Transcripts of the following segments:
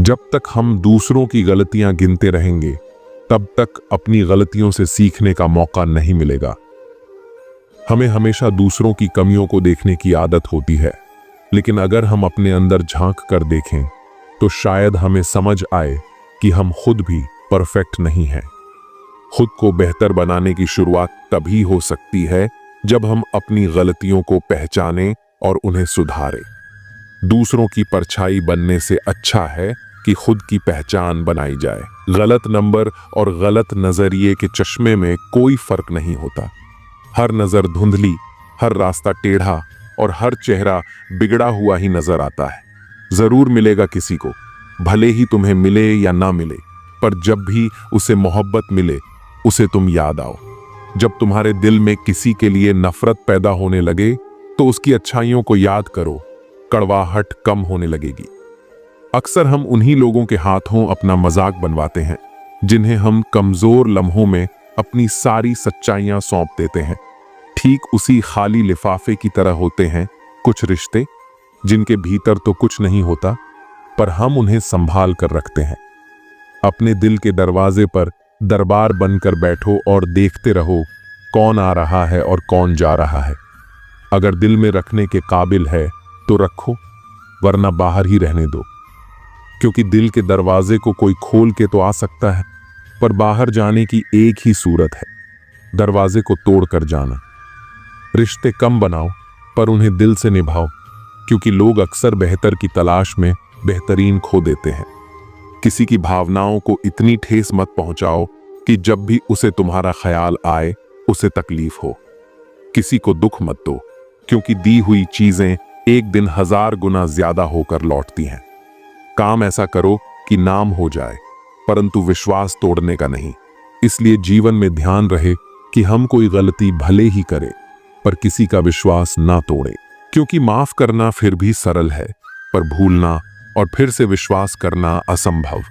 जब तक हम दूसरों की गलतियां गिनते रहेंगे, तब तक अपनी गलतियों से सीखने का मौका नहीं मिलेगा। हमें हमेशा दूसरों की कमियों को देखने की आदत होती है, लेकिन अगर हम अपने अंदर झांक कर देखें तो शायद हमें समझ आए कि हम खुद भी परफेक्ट नहीं हैं। खुद को बेहतर बनाने की शुरुआत तभी हो सकती है जब हम अपनी गलतियों को पहचानें और उन्हें सुधारें। दूसरों की परछाई बनने से अच्छा है कि खुद की पहचान बनाई जाए। गलत नंबर और गलत नजरिए के चश्मे में कोई फर्क नहीं होता। हर नजर धुंधली, हर रास्ता टेढ़ा और हर चेहरा बिगड़ा हुआ ही नजर आता है। जरूर मिलेगा किसी को, भले ही तुम्हें मिले या ना मिले, पर जब भी उसे मोहब्बत मिले उसे तुम याद आओ। जब तुम्हारे दिल में किसी के लिए नफरत पैदा होने लगे तो उसकी अच्छाइयों को याद करो, कड़वाहट कम होने लगेगी। अक्सर हम उन्हीं लोगों के हाथों अपना मजाक बनवाते हैं जिन्हें हम कमजोर लम्हों में अपनी सारी सच्चाइयां सौंप देते हैं। ठीक उसी खाली लिफाफे की तरह होते हैं कुछ रिश्ते जिनके भीतर तो कुछ नहीं होता, पर हम उन्हें संभाल कर रखते हैं। अपने दिल के दरवाजे पर दरबार बनकर बैठो और देखते रहो कौन आ रहा है और कौन जा रहा है। अगर दिल में रखने के काबिल है तो रखो, वरना बाहर ही रहने दो, क्योंकि दिल के दरवाजे को कोई खोल के तो आ सकता है, पर बाहर जाने की एक ही सूरत है, दरवाजे को तोड़कर जाना। रिश्ते कम बनाओ पर उन्हें दिल से निभाओ, क्योंकि लोग अक्सर बेहतर की तलाश में बेहतरीन खो देते हैं। किसी की भावनाओं को इतनी ठेस मत पहुंचाओ कि जब भी उसे तुम्हारा ख्याल आए उसे तकलीफ हो। किसी को दुख मत दो, क्योंकि दी हुई चीजें एक दिन 1000 गुना ज्यादा होकर लौटती हैं। काम ऐसा करो कि नाम हो जाए, परंतु विश्वास तोड़ने का नहीं। इसलिए जीवन में ध्यान रहे कि हम कोई गलती भले ही करें, पर किसी का विश्वास ना तोड़े, क्योंकि माफ करना फिर भी सरल है, पर भूलना और फिर से विश्वास करना असंभव।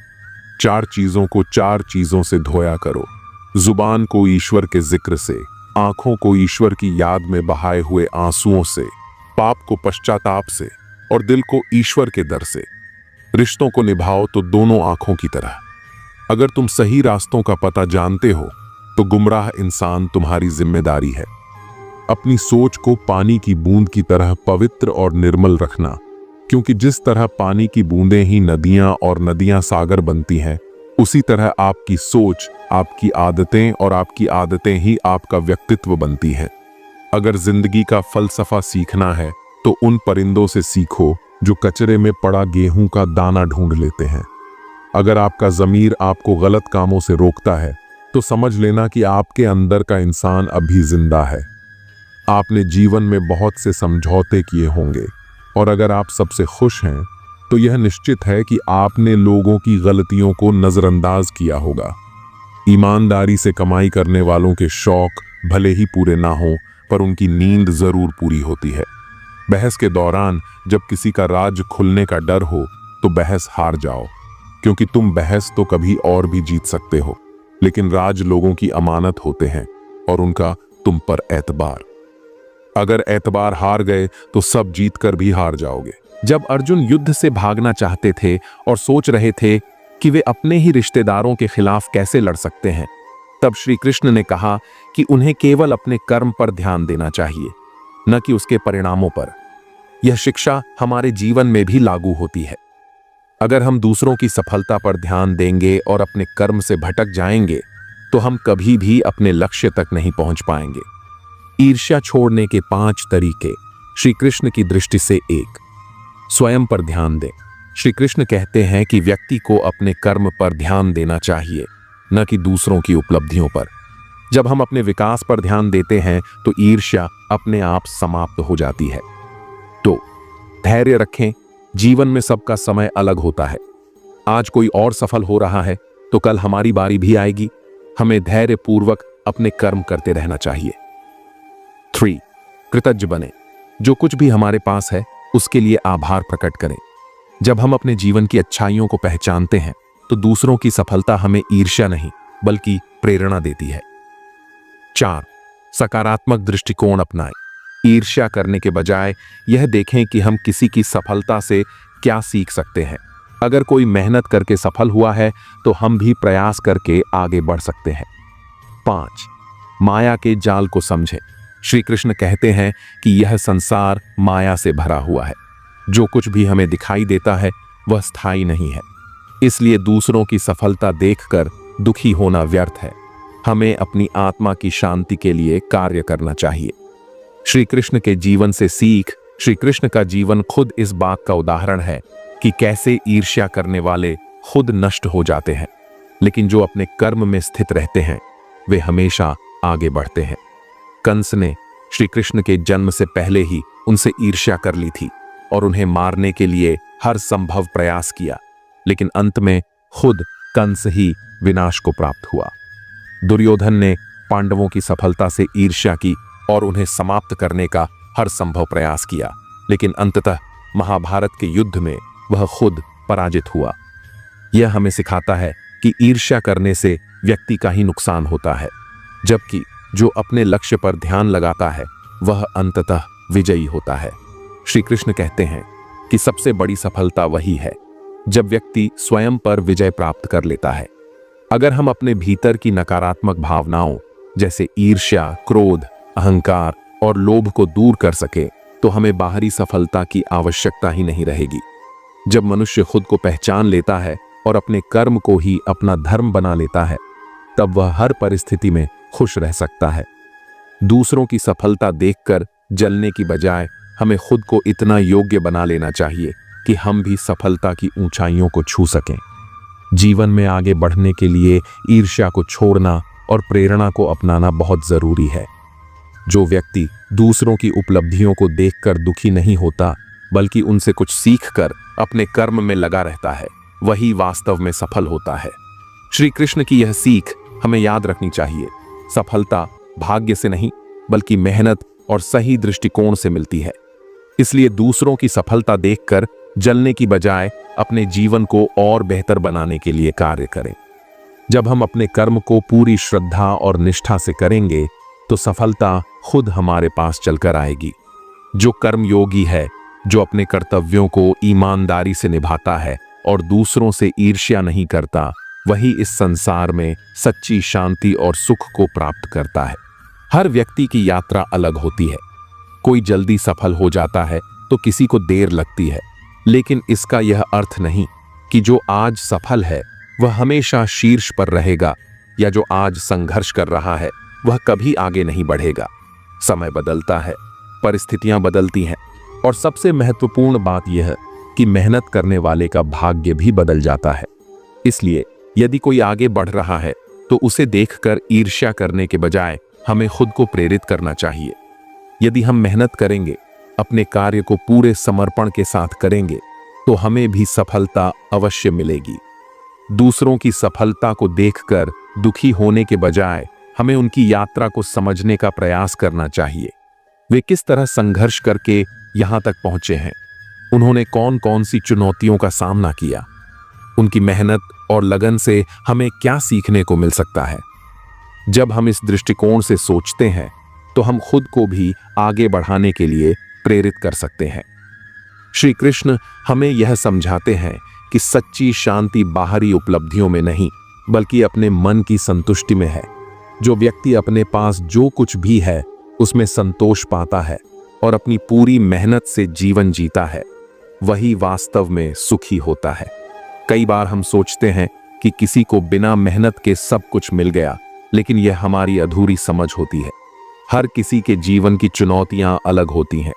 4 चीजों को 4 चीजों से धोया करो। जुबान को ईश्वर के जिक्र से, आंखों को ईश्वर की याद में बहाए हुए आंसुओं से, पाप को पश्चाताप से और दिल को ईश्वर के दर से। रिश्तों को निभाओ तो दोनों आंखों की तरह। अगर तुम सही रास्तों का पता जानते हो तो गुमराह इंसान तुम्हारी जिम्मेदारी है। अपनी सोच को पानी की बूंद की तरह पवित्र और निर्मल रखना, क्योंकि जिस तरह पानी की बूंदें ही नदियां और नदियां सागर बनती हैं, उसी तरह आपकी सोच, आपकी आदतें और आपकी आदतें ही आपका व्यक्तित्व बनती हैं। अगर जिंदगी का फलसफा सीखना है तो उन परिंदों से सीखो जो कचरे में पड़ा गेहूं का दाना ढूंढ लेते हैं। अगर आपका ज़मीर आपको गलत कामों से रोकता है तो समझ लेना कि आपके अंदर का इंसान अभी जिंदा है। आपने जीवन में बहुत से समझौते किए होंगे, और अगर आप सबसे खुश हैं तो यह निश्चित है कि आपने लोगों की गलतियों को नजरअंदाज किया होगा। ईमानदारी से कमाई करने वालों के शौक भले ही पूरे ना हों, पर उनकी नींद जरूर पूरी होती है। बहस के दौरान जब किसी का राज खुलने का डर हो तो बहस हार जाओ, क्योंकि तुम बहस तो कभी और भी जीत सकते हो, लेकिन राज लोगों की अमानत होते हैं और उनका तुम पर एतबार। अगर एतबार हार गए तो सब जीत कर भी हार जाओगे। जब अर्जुन युद्ध से भागना चाहते थे और सोच रहे थे कि वे अपने ही रिश्तेदारों के खिलाफ कैसे लड़ सकते हैं, तब श्री कृष्ण ने कहा कि उन्हें केवल अपने कर्म पर ध्यान देना चाहिए, न कि उसके परिणामों पर। यह शिक्षा हमारे जीवन में भी लागू होती है। अगर हम दूसरों की सफलता पर ध्यान देंगे और अपने कर्म से भटक जाएंगे तो हम कभी भी अपने लक्ष्य तक नहीं पहुंच पाएंगे। ईर्ष्या छोड़ने के 5 तरीके श्री कृष्ण की दृष्टि से 1, स्वयं पर ध्यान दें। श्री कृष्ण कहते हैं कि व्यक्ति को अपने कर्म पर ध्यान देना चाहिए, न कि दूसरों की उपलब्धियों पर। जब हम अपने विकास पर ध्यान देते हैं तो ईर्ष्या अपने आप समाप्त हो जाती है। तो धैर्य रखें, जीवन में सबका समय अलग होता है। आज कोई और सफल हो रहा है तो कल हमारी बारी भी आएगी। हमें धैर्य पूर्वक अपने कर्म करते रहना चाहिए। 3, कृतज्ञ बने। जो कुछ भी हमारे पास है उसके लिए आभार प्रकट करें। जब हम अपने जीवन की अच्छाइयों को पहचानते हैं तो दूसरों की सफलता हमें ईर्ष्या नहीं बल्कि प्रेरणा देती है। 4, सकारात्मक दृष्टिकोण अपनाएं। ईर्ष्या करने के बजाय यह देखें कि हम किसी की सफलता से क्या सीख सकते हैं। अगर कोई मेहनत करके सफल हुआ है तो हम भी प्रयास करके आगे बढ़ सकते हैं। 5. माया के जाल को समझें। श्री कृष्ण कहते हैं कि यह संसार माया से भरा हुआ है। जो कुछ भी हमें दिखाई देता है वह स्थायी नहीं है, इसलिए दूसरों की सफलता देखकर दुखी होना व्यर्थ है। हमें अपनी आत्मा की शांति के लिए कार्य करना चाहिए। श्री कृष्ण के जीवन से सीख। श्री कृष्ण का जीवन खुद इस बात का उदाहरण है कि कैसे ईर्ष्या करने वाले खुद नष्ट हो जाते हैं, लेकिन जो अपने कर्म में स्थित रहते हैं वे हमेशा आगे बढ़ते हैं। कंस ने श्री कृष्ण के जन्म से पहले ही उनसे ईर्ष्या कर ली थी और उन्हें मारने के लिए हर संभव प्रयास किया, लेकिन अंत में खुद कंस ही विनाश को प्राप्त हुआ। दुर्योधन ने पांडवों की सफलता से ईर्ष्या की और उन्हें समाप्त करने का हर संभव प्रयास किया, लेकिन अंततः महाभारत के युद्ध में वह खुद पराजित हुआ। यह हमें सिखाता है कि ईर्ष्या करने से व्यक्ति का ही नुकसान होता है, जबकि जो अपने लक्ष्य पर ध्यान लगाता है वह अंततः विजयी होता है। श्री कृष्ण कहते हैं कि सबसे बड़ी सफलता वही है जब व्यक्ति स्वयं पर विजय प्राप्त कर लेता है। अगर हम अपने भीतर की नकारात्मक भावनाओं जैसे ईर्ष्या, क्रोध, अहंकार और लोभ को दूर कर सके तो हमें बाहरी सफलता की आवश्यकता ही नहीं रहेगी। जब मनुष्य खुद को पहचान लेता है और अपने कर्म को ही अपना धर्म बना लेता है, तब वह हर परिस्थिति में खुश रह सकता है। दूसरों की सफलता देखकर जलने की बजाय हमें खुद को इतना योग्य बना लेना चाहिए कि हम भी सफलता की ऊंचाइयों को छू सकें। जीवन में आगे बढ़ने के लिए ईर्ष्या को छोड़ना और प्रेरणा को अपनाना बहुत जरूरी है। जो व्यक्ति दूसरों की उपलब्धियों को देखकर दुखी नहीं होता, बल्कि उनसे कुछ सीखकर अपने कर्म में लगा रहता है, वही वास्तव में सफल होता है। श्री कृष्ण की यह सीख हमें याद रखनी चाहिए। सफलता भाग्य से नहीं, बल्कि मेहनत और सही दृष्टिकोण से मिलती है। इसलिए दूसरों की सफलता देखकर जलने की बजाय अपने जीवन को और बेहतर बनाने के लिए कार्य करें। जब हम अपने कर्म को पूरी श्रद्धा और निष्ठा से करेंगे तो सफलता खुद हमारे पास चलकर आएगी। जो कर्मयोगी है, जो अपने कर्तव्यों को ईमानदारी से निभाता है और दूसरों से ईर्ष्या नहीं करता, वही इस संसार में सच्ची शांति और सुख को प्राप्त करता है। हर व्यक्ति की यात्रा अलग होती है। कोई जल्दी सफल हो जाता है तो किसी को देर लगती है, लेकिन इसका यह अर्थ नहीं कि जो आज सफल है वह हमेशा शीर्ष पर रहेगा, या जो आज संघर्ष कर रहा है वह कभी आगे नहीं बढ़ेगा। समय बदलता है, परिस्थितियां बदलती हैं, और सबसे महत्वपूर्ण बात यह कि मेहनत करने वाले का भाग्य भी बदल जाता है। इसलिए यदि कोई आगे बढ़ रहा है तो उसे देखकर ईर्ष्या करने के बजाय हमें खुद को प्रेरित करना चाहिए। यदि हम मेहनत करेंगे, अपने कार्य को पूरे समर्पण के साथ करेंगे, तो हमें भी सफलता अवश्य मिलेगी। दूसरों की सफलता को देखकर दुखी होने के बजाय हमें उनकी यात्रा को समझने का प्रयास करना चाहिए। वे किस तरह संघर्ष करके यहां तक पहुंचे हैं, उन्होंने कौन कौन सी चुनौतियों का सामना किया, उनकी मेहनत और लगन से हमें क्या सीखने को मिल सकता है। जब हम इस दृष्टिकोण से सोचते हैं तो हम खुद को भी आगे बढ़ाने के लिए प्रेरित कर सकते हैं। श्री कृष्ण हमें यह समझाते हैं कि सच्ची शांति बाहरी उपलब्धियों में नहीं, बल्कि अपने मन की संतुष्टि में है। जो व्यक्ति अपने पास जो कुछ भी है उसमें संतोष पाता है और अपनी पूरी मेहनत से जीवन जीता है, वही वास्तव में सुखी होता है। कई बार हम सोचते हैं कि किसी को बिना मेहनत के सब कुछ मिल गया, लेकिन यह हमारी अधूरी समझ होती है। हर किसी के जीवन की चुनौतियां अलग होती हैं,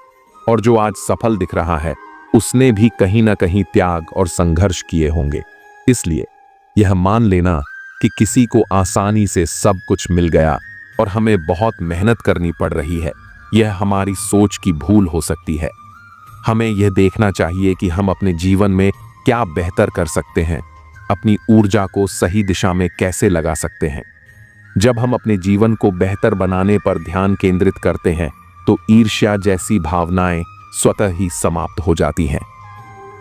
और जो आज सफल दिख रहा है उसने भी कहीं ना कहीं त्याग और संघर्ष किए होंगे। इसलिए यह मान लेना कि किसी को आसानी से सब कुछ मिल गया और हमें बहुत मेहनत करनी पड़ रही है, यह हमारी सोच की भूल हो सकती है। हमें यह देखना चाहिए कि हम अपने जीवन में क्या बेहतर कर सकते हैं, अपनी ऊर्जा को सही दिशा में कैसे लगा सकते हैं। जब हम अपने जीवन को बेहतर बनाने पर ध्यान केंद्रित करते हैं तो ईर्ष्या जैसी भावनाएं स्वतः ही समाप्त हो जाती हैं।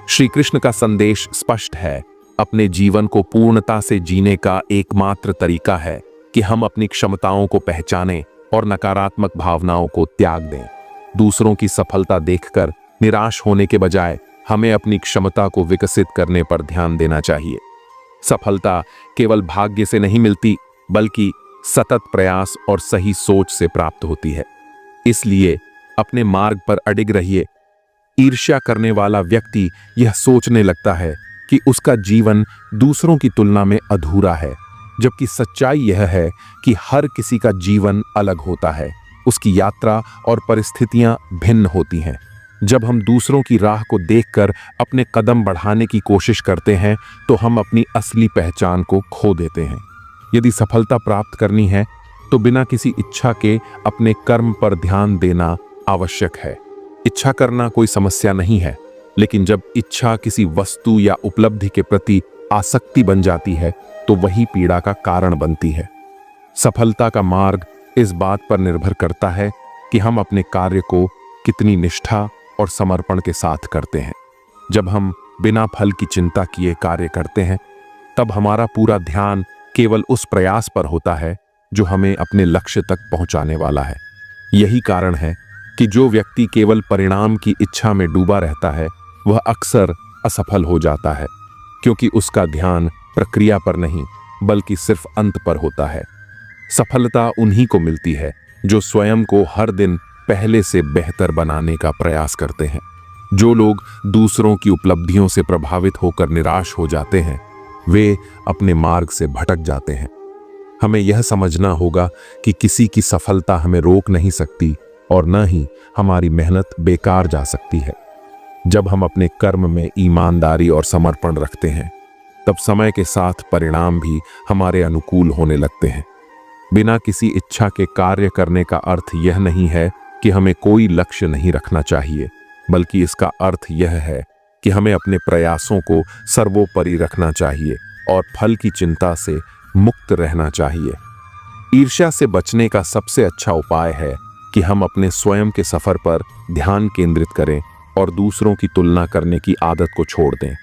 श्री कृष्ण का संदेश स्पष्ट है। अपने जीवन को पूर्णता से जीने का एकमात्र तरीका है कि हम अपनी क्षमताओं को पहचानें और नकारात्मक भावनाओं को त्याग दें। दूसरों की सफलता देखकर निराश होने के बजाय हमें अपनी क्षमता को विकसित करने पर ध्यान देना चाहिए। सफलता केवल भाग्य से नहीं मिलती, बल्कि सतत प्रयास और सही सोच से प्राप्त होती है। इसलिए अपने मार्ग पर अडिग रहिए। ईर्ष्या करने वाला व्यक्ति यह सोचने लगता है कि उसका जीवन दूसरों की तुलना में अधूरा है, जबकि सच्चाई यह है कि हर किसी का जीवन अलग होता है, उसकी यात्रा और परिस्थितियां भिन्न होती हैं। जब हम दूसरों की राह को देखकर अपने कदम बढ़ाने की कोशिश करते हैं, तो हम अपनी असली पहचान को खो देते हैं। यदि सफलता प्राप्त करनी है, तो बिना किसी इच्छा के अपने कर्म पर ध्यान देना आवश्यक है। इच्छा करना कोई समस्या नहीं है, लेकिन जब इच्छा किसी वस्तु या उपलब्धि के प्रति आसक्ति बन जाती है, तो वही पीड़ा का कारण बनती है। सफलता का मार्ग इस बात पर निर्भर करता है कि हम अपने कार्य को कितनी निष्ठा और समर्पण के साथ करते हैं। जब हम बिना फल की चिंता किए कार्य करते हैं, तब हमारा पूरा ध्यान केवल उस प्रयास पर होता है जो हमें अपने लक्ष्य तक पहुंचाने वाला है। यही कारण है कि जो व्यक्ति केवल परिणाम की इच्छा में डूबा रहता है, वह अक्सर असफल हो जाता है, क्योंकि उसका ध्यान प्रक्रिया पर नहीं, बल्कि सिर्फ अंत पर होता है। सफलता उन्हीं को मिलती है जो स्वयं को हर दिन पहले से बेहतर बनाने का प्रयास करते हैं। जो लोग दूसरों की उपलब्धियों से प्रभावित होकर निराश हो जाते हैं, वे अपने मार्ग से भटक जाते हैं। हमें यह समझना होगा कि किसी की सफलता हमें रोक नहीं सकती और न ही हमारी मेहनत बेकार जा सकती है। जब हम अपने कर्म में ईमानदारी और समर्पण रखते हैं, तब समय के साथ परिणाम भी हमारे अनुकूल होने लगते हैं। बिना किसी इच्छा के कार्य करने का अर्थ यह नहीं है कि हमें कोई लक्ष्य नहीं रखना चाहिए, बल्कि इसका अर्थ यह है कि हमें अपने प्रयासों को सर्वोपरि रखना चाहिए और फल की चिंता से मुक्त रहना चाहिए। ईर्ष्या से बचने का सबसे अच्छा उपाय है कि हम अपने स्वयं के सफर पर ध्यान केंद्रित करें और दूसरों की तुलना करने की आदत को छोड़ दें।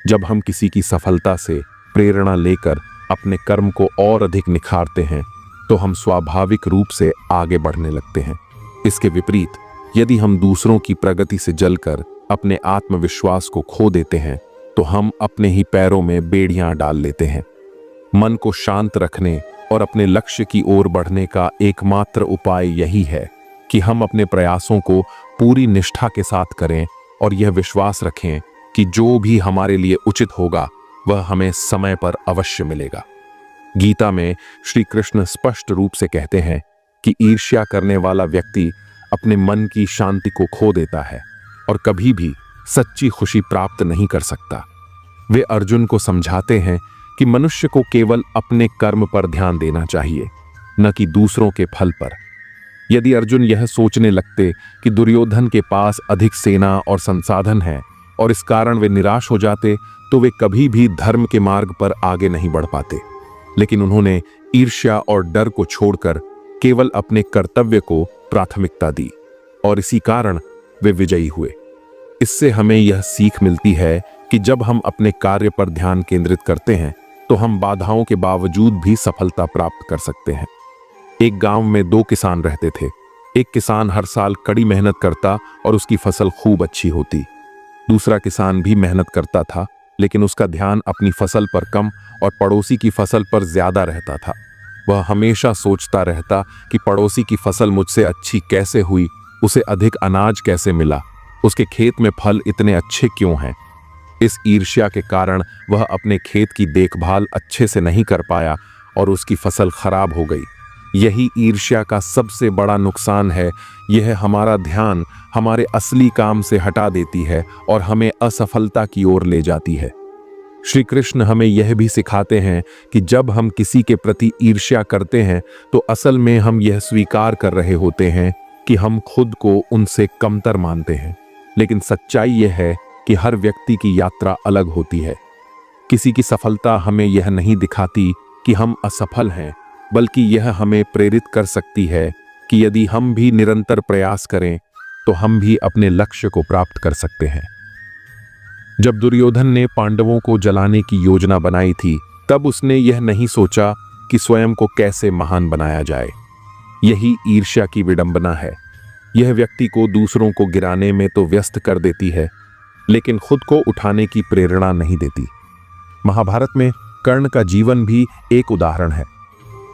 जब हम किसी की सफलता से प्रेरणा लेकर अपने कर्म को और अधिक निखारते हैं, तो हम स्वाभाविक रूप से आगे बढ़ने लगते हैं। इसके विपरीत, यदि हम दूसरों की प्रगति से जलकर अपने आत्मविश्वास को खो देते हैं, तो हम अपने ही पैरों में बेड़ियां डाल लेते हैं। मन को शांत रखने और अपने लक्ष्य की ओर बढ़ने का एकमात्र उपाय यही है कि हम अपने प्रयासों को पूरी निष्ठा के साथ करें और यह विश्वास रखें कि जो भी हमारे लिए उचित होगा, वह हमें समय पर अवश्य मिलेगा। गीता में श्री कृष्ण स्पष्ट रूप से कहते हैं कि ईर्ष्या करने वाला व्यक्ति अपने मन की शांति को खो देता है और कभी भी सच्ची खुशी प्राप्त नहीं कर सकता। वे अर्जुन को समझाते हैं कि मनुष्य को केवल अपने कर्म पर ध्यान देना चाहिए, न कि दूसरों के फल पर। यदि अर्जुन यह सोचने लगते कि दुर्योधन के पास अधिक सेना और संसाधन है और इस कारण वे निराश हो जाते, तो वे कभी भी धर्म के मार्ग पर आगे नहीं बढ़ पाते। लेकिन उन्होंने ईर्ष्या और डर को छोड़कर केवल अपने कर्तव्य को प्राथमिकता दी और इसी कारण वे विजयी हुए। इससे हमें यह सीख मिलती है कि जब हम अपने कार्य पर ध्यान केंद्रित करते हैं, तो हम बाधाओं के बावजूद भी सफलता प्राप्त कर सकते हैं। एक गांव में 2 किसान रहते थे। एक किसान हर साल कड़ी मेहनत करता और उसकी फसल खूब अच्छी होती। दूसरा किसान भी मेहनत करता था, लेकिन उसका ध्यान अपनी फसल पर कम और पड़ोसी की फसल पर ज्यादा रहता था। वह हमेशा सोचता रहता कि पड़ोसी की फसल मुझसे अच्छी कैसे हुई, उसे अधिक अनाज कैसे मिला, उसके खेत में फल इतने अच्छे क्यों हैं। इस ईर्ष्या के कारण वह अपने खेत की देखभाल अच्छे से नहीं कर पाया और उसकी फसल खराब हो गई। यही ईर्ष्या का सबसे बड़ा नुकसान है। यह हमारा ध्यान हमारे असली काम से हटा देती है और हमें असफलता की ओर ले जाती है। श्री कृष्ण हमें यह भी सिखाते हैं कि जब हम किसी के प्रति ईर्ष्या करते हैं, तो असल में हम यह स्वीकार कर रहे होते हैं कि हम खुद को उनसे कमतर मानते हैं। लेकिन सच्चाई यह है कि हर व्यक्ति की यात्रा अलग होती है। किसी की सफलता हमें यह नहीं दिखाती कि हम असफल हैं, बल्कि यह हमें प्रेरित कर सकती है कि यदि हम भी निरंतर प्रयास करें, तो हम भी अपने लक्ष्य को प्राप्त कर सकते हैं। जब दुर्योधन ने पांडवों को जलाने की योजना बनाई थी, तब उसने यह नहीं सोचा कि स्वयं को कैसे महान बनाया जाए। यही ईर्ष्या की विडंबना है। यह व्यक्ति को दूसरों को गिराने में तो व्यस्त कर देती है, लेकिन खुद को उठाने की प्रेरणा नहीं देती। महाभारत में कर्ण का जीवन भी एक उदाहरण है।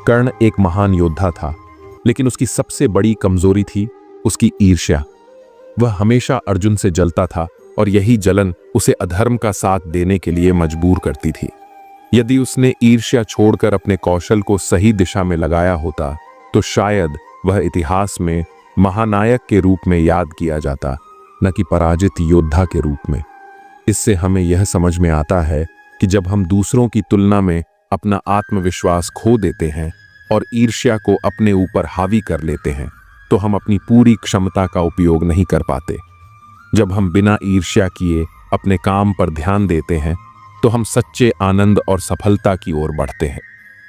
कर्ण एक महान योद्धा था, लेकिन उसकी सबसे बड़ी कमजोरी थी उसकी ईर्ष्या। वह हमेशा अर्जुन से जलता था और यही जलन उसे अधर्म का साथ देने के लिए मजबूर करती थी। यदि उसने ईर्ष्या छोड़कर अपने कौशल को सही दिशा में लगाया होता तो शायद वह इतिहास में महानायक के रूप में याद किया जाता, न कि पराजित योद्धा के रूप में। इससे हमें यह समझ में आता है कि जब हम दूसरों की तुलना में अपना आत्मविश्वास खो देते हैं और ईर्ष्या को अपने ऊपर हावी कर लेते हैं तो हम अपनी पूरी क्षमता का उपयोग नहीं कर पाते। जब हम बिना ईर्ष्या किए अपने काम पर ध्यान देते हैं तो हम सच्चे आनंद और सफलता की ओर बढ़ते हैं।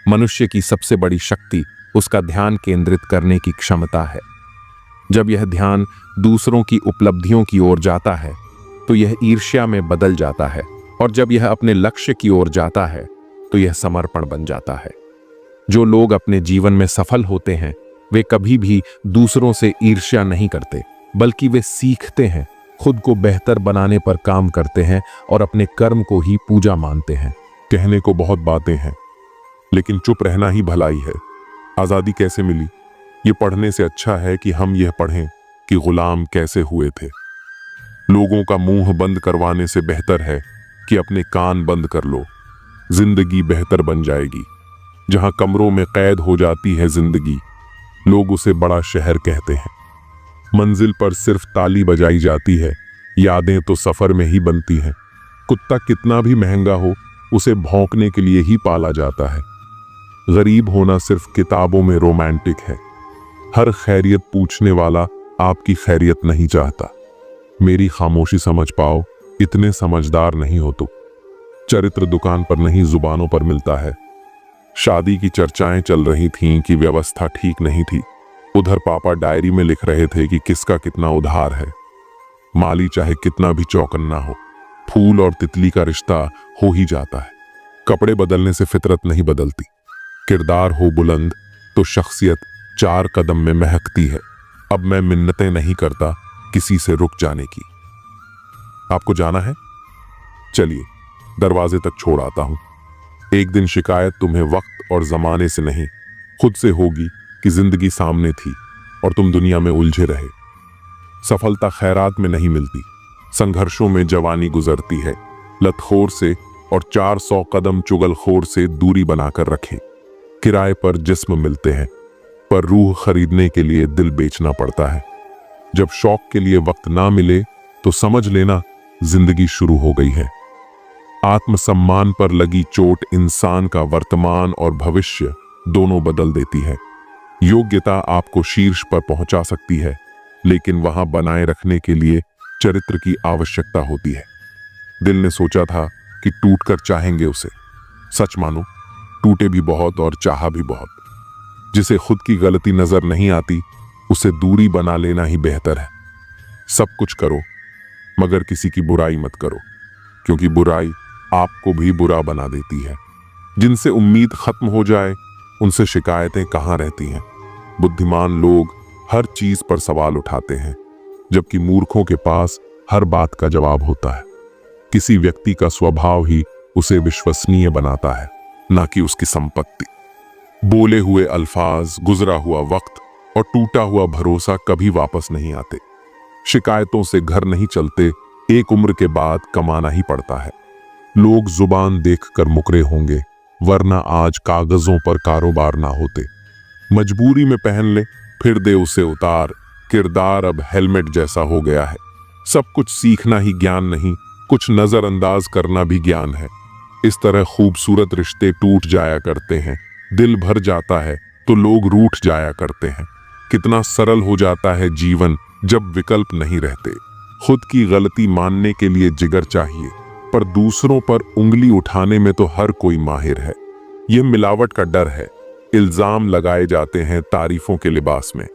मनुष्य की सबसे बड़ी शक्ति उसका ध्यान केंद्रित करने की क्षमता है। जब यह ध्यान दूसरों की उपलब्धियों की ओर जाता है तो यह ईर्ष्या में बदल जाता है, और जब यह अपने लक्ष्य की ओर जाता है तो यह समर्पण बन जाता है। जो लोग अपने जीवन में सफल होते हैं वे कभी भी दूसरों से ईर्ष्या नहीं करते, बल्कि वे सीखते हैं, खुद को बेहतर बनाने पर काम करते हैं और अपने कर्म को ही पूजा मानते हैं। कहने को बहुत बातें हैं, लेकिन चुप रहना ही भलाई है। आजादी कैसे मिली? ये पढ़ने से अच्छा है कि हम यह पढ़ें कि गुलाम कैसे हुए थे। लोगों का मुंह बंद करवाने से बेहतर है कि अपने कान बंद कर लो। जिंदगी बेहतर बन जाएगी। जहां कमरों में कैद हो जाती है जिंदगी, लोग उसे बड़ा शहर कहते हैं। मंजिल पर सिर्फ ताली बजाई जाती है, यादें तो सफर में ही बनती हैं। कुत्ता कितना भी महंगा हो, उसे भौंकने के लिए ही पाला जाता है। गरीब होना सिर्फ किताबों में रोमांटिक है। हर खैरियत पूछने वाला आपकी खैरियत नहीं चाहता। मेरी खामोशी समझ पाओ, इतने समझदार नहीं हो तुम। चरित्र दुकान पर नहीं, जुबानों पर मिलता है। शादी की चर्चाएं चल रही थीं कि व्यवस्था ठीक नहीं थी। उधर पापा डायरी में लिख रहे थे कि किसका कितना उधार है। माली चाहे कितना भी चौकन्ना हो, फूल और तितली का रिश्ता हो ही जाता है। कपड़े बदलने से फितरत नहीं बदलती। किरदार हो बुलंद तो शख्सियत 4 कदम में महकती है। अब मैं मिन्नतें नहीं करता किसी से रुक जाने की। आपको जाना है? चलिए दरवाजे तक छोड़ आता हूं। एक दिन शिकायत तुम्हें वक्त और जमाने से नहीं, खुद से होगी कि जिंदगी सामने थी और तुम दुनिया में उलझे रहे। सफलता खैरात में नहीं मिलती, संघर्षों में जवानी गुजरती है। लतखोर से और 400 कदम चुगलखोर से दूरी बनाकर रखें। किराए पर जिस्म मिलते हैं, पर रूह खरीदने के लिए दिल बेचना पड़ता है। जब शौक के लिए वक्त ना मिले तो समझ लेना जिंदगी शुरू हो गई है। आत्मसम्मान पर लगी चोट इंसान का वर्तमान और भविष्य दोनों बदल देती है। योग्यता आपको शीर्ष पर पहुंचा सकती है, लेकिन वहां बनाए रखने के लिए चरित्र की आवश्यकता होती है। दिल ने सोचा था कि टूटकर चाहेंगे उसे। सच मानो, टूटे भी बहुत और चाहा भी बहुत। जिसे खुद की गलती नजर नहीं आती, उसे दूरी बना लेना ही बेहतर है। सब कुछ करो, मगर किसी की बुराई मत करो, क्योंकि बुराई आपको भी बुरा बना देती है। जिनसे उम्मीद खत्म हो जाए, उनसे शिकायतें कहाँ रहती हैं। बुद्धिमान लोग हर चीज पर सवाल उठाते हैं, जबकि मूर्खों के पास हर बात का जवाब होता है। किसी व्यक्ति का स्वभाव ही उसे विश्वसनीय बनाता है, ना कि उसकी संपत्ति। बोले हुए अल्फाज, गुजरा हुआ वक्त और टूटा हुआ भरोसा कभी वापस नहीं आते। शिकायतों से घर नहीं चलते, एक उम्र के बाद कमाना ही पड़ता है। लोग जुबान देखकर मुकरे होंगे, वरना आज कागजों पर कारोबार ना होते। मजबूरी में पहन ले, फिर दे उसे उतार। किरदार अब हेलमेट जैसा हो गया है। सब कुछ सीखना ही ज्ञान नहीं, कुछ नजरअंदाज करना भी ज्ञान है। इस तरह खूबसूरत रिश्ते टूट जाया करते हैं। दिल भर जाता है तो लोग रूठ जाया करते हैं। कितना सरल हो जाता है जीवन जब विकल्प नहीं रहते। खुद की गलती मानने के लिए जिगर चाहिए, पर दूसरों पर उंगली उठाने में तो हर कोई माहिर है। यह मिलावट का डर है। इल्जाम लगाए जाते हैं तारीफों के लिबास में।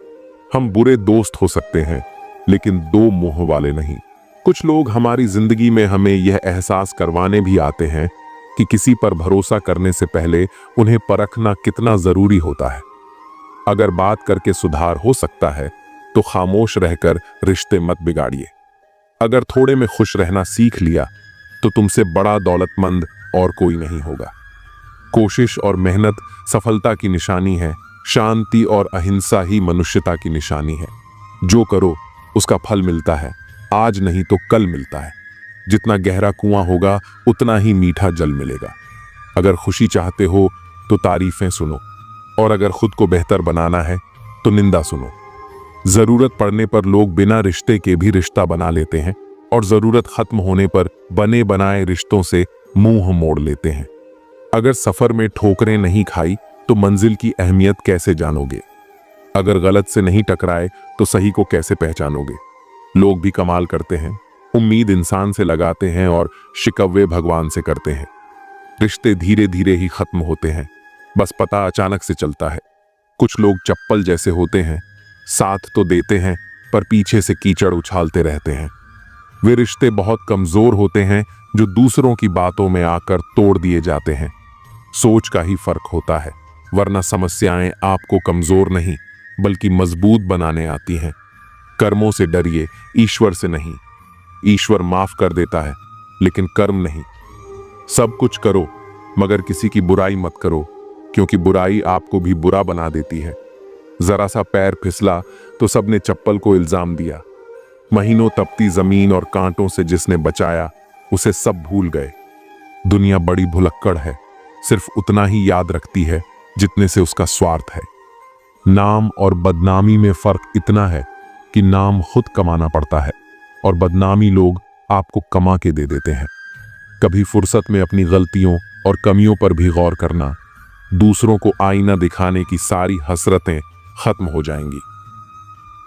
हम बुरे दोस्त हो सकते हैं, लेकिन दो मुंह वाले नहीं। कुछ लोग हमारी जिंदगी में हमें यह एहसास करवाने भी आते हैं कि किसी पर भरोसा करने से पहले उन्हें परखना कितना जरूरी होता है। अगर बात करके सुधार हो सकता है तो खामोश रहकर रिश्ते मत बिगाड़िए। अगर थोड़े में खुश रहना सीख लिया तो तुमसे बड़ा दौलतमंद और कोई नहीं होगा। कोशिश और मेहनत सफलता की निशानी है। शांति और अहिंसा ही मनुष्यता की निशानी है। जो करो उसका फल मिलता है, आज नहीं तो कल मिलता है। जितना गहरा कुआं होगा उतना ही मीठा जल मिलेगा। अगर खुशी चाहते हो तो तारीफें सुनो, और अगर खुद को बेहतर बनाना है तो निंदा सुनो। जरूरत पड़ने पर लोग बिना रिश्ते के भी रिश्ता बना लेते हैं, और जरूरत खत्म होने पर बने बनाए रिश्तों से मुंह मोड़ लेते हैं। अगर सफर में ठोकरें नहीं खाई तो मंजिल की अहमियत कैसे जानोगे? अगर गलत से नहीं टकराए तो सही को कैसे पहचानोगे? लोग भी कमाल करते हैं। उम्मीद इंसान से लगाते हैं और शिकवे भगवान से करते हैं। रिश्ते धीरे धीरे ही खत्म होते हैं, बस पता अचानक से चलता है। कुछ लोग चप्पल जैसे होते हैं, साथ तो देते हैं पर पीछे से कीचड़ उछालते रहते हैं। वे रिश्ते बहुत कमजोर होते हैं जो दूसरों की बातों में आकर तोड़ दिए जाते हैं। सोच का ही फर्क होता है, वरना समस्याएं आपको कमजोर नहीं बल्कि मजबूत बनाने आती हैं। कर्मों से डरिए, ईश्वर से नहीं। ईश्वर माफ कर देता है लेकिन कर्म नहीं। सब कुछ करो मगर किसी की बुराई मत करो, क्योंकि बुराई आपको भी बुरा बना देती है। जरा सा पैर फिसला तो सबने चप्पल को इल्जाम दिया। महीनों तपती जमीन और कांटों से जिसने बचाया उसे सब भूल गए। दुनिया बड़ी भुलक्कड़ है, सिर्फ उतना ही याद रखती है जितने से उसका स्वार्थ है। नाम और बदनामी में फर्क इतना है कि नाम खुद कमाना पड़ता है और बदनामी लोग आपको कमा के दे देते हैं। कभी फुर्सत में अपनी गलतियों और कमियों पर भी गौर करना, दूसरों को आईना दिखाने की सारी हसरतें खत्म हो जाएंगी।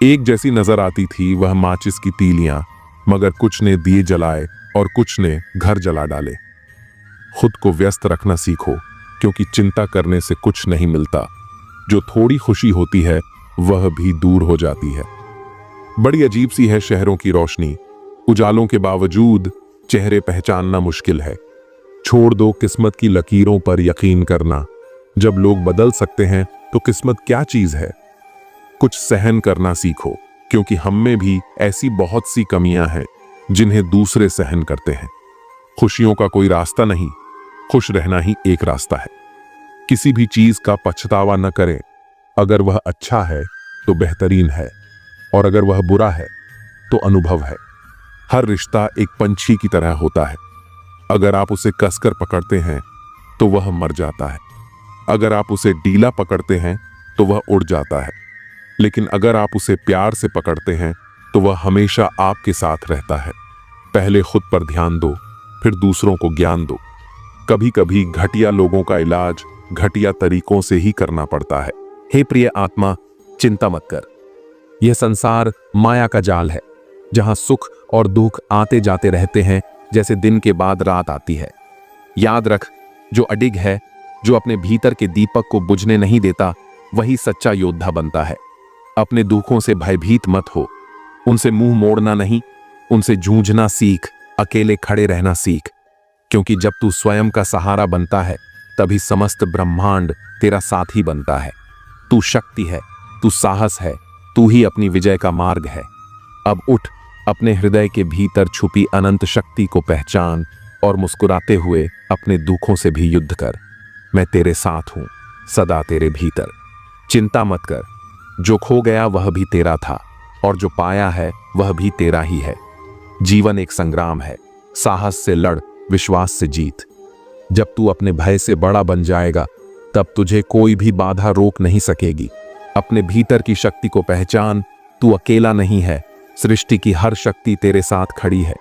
एक जैसी नजर आती थी वह माचिस की तीलियां, मगर कुछ ने दिए जलाए और कुछ ने घर जला डाले। खुद को व्यस्त रखना सीखो, क्योंकि चिंता करने से कुछ नहीं मिलता। जो थोड़ी खुशी होती है वह भी दूर हो जाती है। बड़ी अजीब सी है शहरों की रोशनी। उजालों के बावजूद चेहरे पहचानना मुश्किल है। छोड़ दो किस्मत की लकीरों पर यकीन करना। जब लोग बदल सकते हैं तो किस्मत क्या चीज है? कुछ सहन करना सीखो, क्योंकि हम में भी ऐसी बहुत सी कमियां हैं जिन्हें दूसरे सहन करते हैं। खुशियों का कोई रास्ता नहीं, खुश रहना ही एक रास्ता है। किसी भी चीज का पछतावा न करें। अगर वह अच्छा है तो बेहतरीन है, और अगर वह बुरा है तो अनुभव है। हर रिश्ता एक पंछी की तरह होता है। अगर आप उसे कसकर पकड़ते हैं तो वह मर जाता है। अगर आप उसे ढीला पकड़ते हैं तो वह उड़ जाता है। लेकिन अगर आप उसे प्यार से पकड़ते हैं तो वह हमेशा आपके साथ रहता है। पहले खुद पर ध्यान दो, फिर दूसरों को ज्ञान दो। कभी कभी घटिया लोगों का इलाज घटिया तरीकों से ही करना पड़ता है। हे प्रिय आत्मा, चिंता मत कर। यह संसार माया का जाल है, जहां सुख और दुख आते जाते रहते हैं जैसे दिन के बाद रात आती है। याद रख, जो अडिग है, जो अपने भीतर के दीपक को बुझने नहीं देता, वही सच्चा योद्धा बनता है। अपने दुखों से भयभीत मत हो, उनसे मुंह मोड़ना नहीं, उनसे जूझना सीख, अकेले खड़े रहना सीख। क्योंकि जब तू स्वयं का सहारा बनता है तभी समस्त ब्रह्मांड तेरा साथी बनता है। तू शक्ति है, तू साहस है, तू ही अपनी विजय का मार्ग है। अब उठ, अपने हृदय के भीतर छुपी अनंत शक्ति को पहचान और मुस्कुराते हुए अपने दुखों से भी युद्ध कर। मैं तेरे साथ हूं, सदा तेरे भीतर। चिंता मत कर, जो खो गया वह भी तेरा था, और जो पाया है वह भी तेरा ही है। जीवन एक संग्राम है, साहस से लड़, विश्वास से जीत। जब तू अपने भय से बड़ा बन जाएगा तब तुझे कोई भी बाधा रोक नहीं सकेगी। अपने भीतर की शक्ति को पहचान, तू अकेला नहीं है, सृष्टि की हर शक्ति तेरे साथ खड़ी है।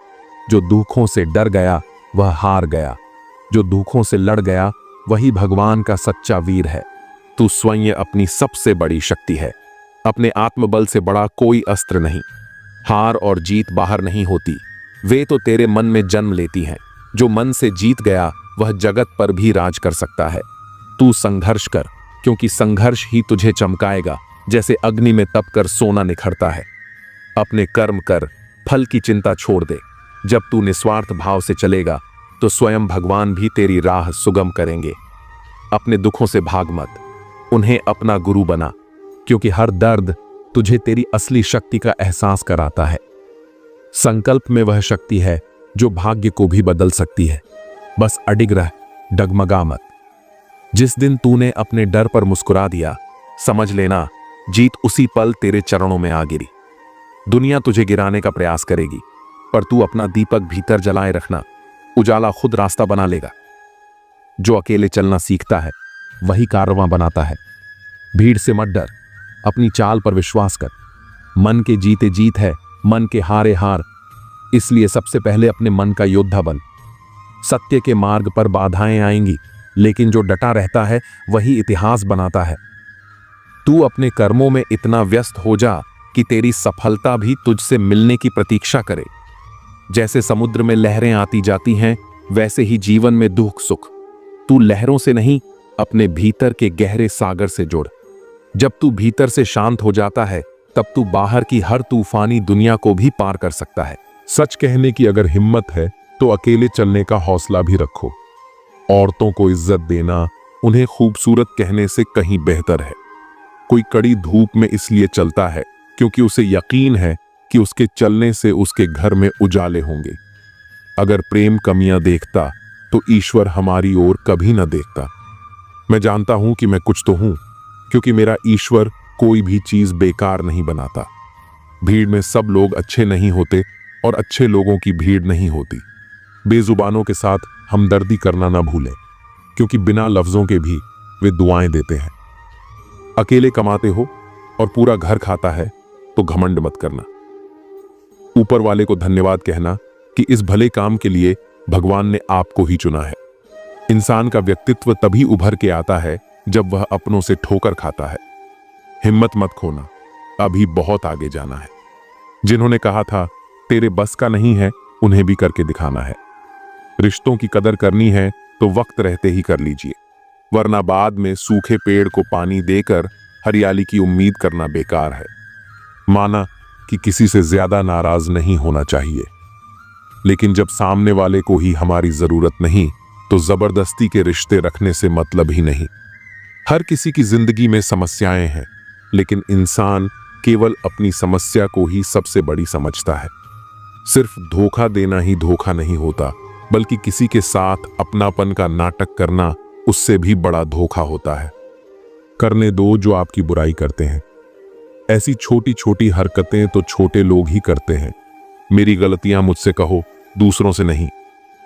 जो दुखों से डर गया वह हार गया, जो दुखों से लड़ गया वही भगवान का सच्चा वीर है। तू स्वयं अपनी सबसे बड़ी शक्ति है। अपने आत्मबल से बड़ा कोई अस्त्र नहीं। हार और जीत बाहर नहीं होती, वे तो तेरे मन में जन्म लेती हैं। जो मन से जीत गया वह जगत पर भी राज कर सकता है। तू संघर्ष कर, क्योंकि संघर्ष ही तुझे चमकाएगा, जैसे अग्नि में तपकर सोना निखरता है। अपने कर्म कर, फल की चिंता छोड़ दे। जब तू निस्वार्थ भाव से चलेगा तो स्वयं भगवान भी तेरी राह सुगम करेंगे। अपने दुखों से भाग मत, उन्हें अपना गुरु बना, क्योंकि हर दर्द तुझे तेरी असली शक्ति का एहसास कराता है। संकल्प में वह शक्ति है जो भाग्य को भी बदल सकती है। बस अडिग रह, डगमगा मत। जिस दिन तूने अपने डर पर मुस्कुरा दिया, समझ लेना जीत उसी पल तेरे चरणों में आ गिरी। दुनिया तुझे गिराने का प्रयास करेगी, पर तू अपना दीपक भीतर जलाए रखना, उजाला खुद रास्ता बना लेगा। जो अकेले चलना सीखता है वही कारवां बनाता है। भीड़ से मत डर, अपनी चाल पर विश्वास कर। मन के जीते जीत है, मन के हारे हार। इसलिए सबसे पहले अपने मन का योद्धा बन। सत्य के मार्ग पर बाधाएं आएंगी, लेकिन जो डटा रहता है वही इतिहास बनाता है। तू अपने कर्मों में इतना व्यस्त हो जा कि तेरी सफलता भी तुझसे मिलने की प्रतीक्षा करे। जैसे समुद्र में लहरें आती जाती हैं, वैसे ही जीवन में दुख सुख तू लहरों से नहीं, अपने भीतर के गहरे सागर से जुड़। जब तू भीतर से शांत हो जाता है, तब तू बाहर की हर तूफानी दुनिया को भी पार कर सकता है। सच कहने की अगर हिम्मत है तो अकेले चलने का हौसला भी रखो। औरतों को इज्जत देना उन्हें खूबसूरत कहने से कहीं बेहतर है। कोई कड़ी धूप में इसलिए चलता है क्योंकि उसे यकीन है कि उसके चलने से उसके घर में उजाले होंगे। अगर प्रेम कमियां देखता तो ईश्वर हमारी ओर कभी न देखता। मैं जानता हूं कि मैं कुछ तो हूं, क्योंकि मेरा ईश्वर कोई भी चीज बेकार नहीं बनाता। भीड़ में सब लोग अच्छे नहीं होते और अच्छे लोगों की भीड़ नहीं होती। बेजुबानों के साथ हमदर्दी करना ना भूलें, क्योंकि बिना लफ्जों के भी वे दुआएं देते हैं। अकेले कमाते हो और पूरा घर खाता है तो घमंड मत करना। ऊपर वाले को धन्यवाद कहना कि इस भले काम के लिए भगवान ने आपको ही चुना है। इंसान का व्यक्तित्व तभी उभर के आता है जब वह अपनों से ठोकर खाता है। हिम्मत मत खोना, अभी बहुत आगे जाना है। जिन्होंने कहा था तेरे बस का नहीं है, उन्हें भी करके दिखाना है। रिश्तों की कदर करनी है तो वक्त रहते ही कर लीजिए, वरना बाद में सूखे पेड़ को पानी देकर हरियाली की उम्मीद करना बेकार है। माना कि किसी से ज्यादा नाराज नहीं होना चाहिए, लेकिन जब सामने वाले को ही हमारी जरूरत नहीं तो जबरदस्ती के रिश्ते रखने से मतलब ही नहीं। हर किसी की जिंदगी में समस्याएं हैं, लेकिन इंसान केवल अपनी समस्या को ही सबसे बड़ी समझता है। सिर्फ धोखा देना ही धोखा नहीं होता, बल्कि किसी के साथ अपनापन का नाटक करना उससे भी बड़ा धोखा होता है। करने दो जो आपकी बुराई करते हैं। ऐसी छोटी छोटी हरकतें तो छोटे लोग ही करते हैं। मेरी गलतियां मुझसे कहो, दूसरों से नहीं,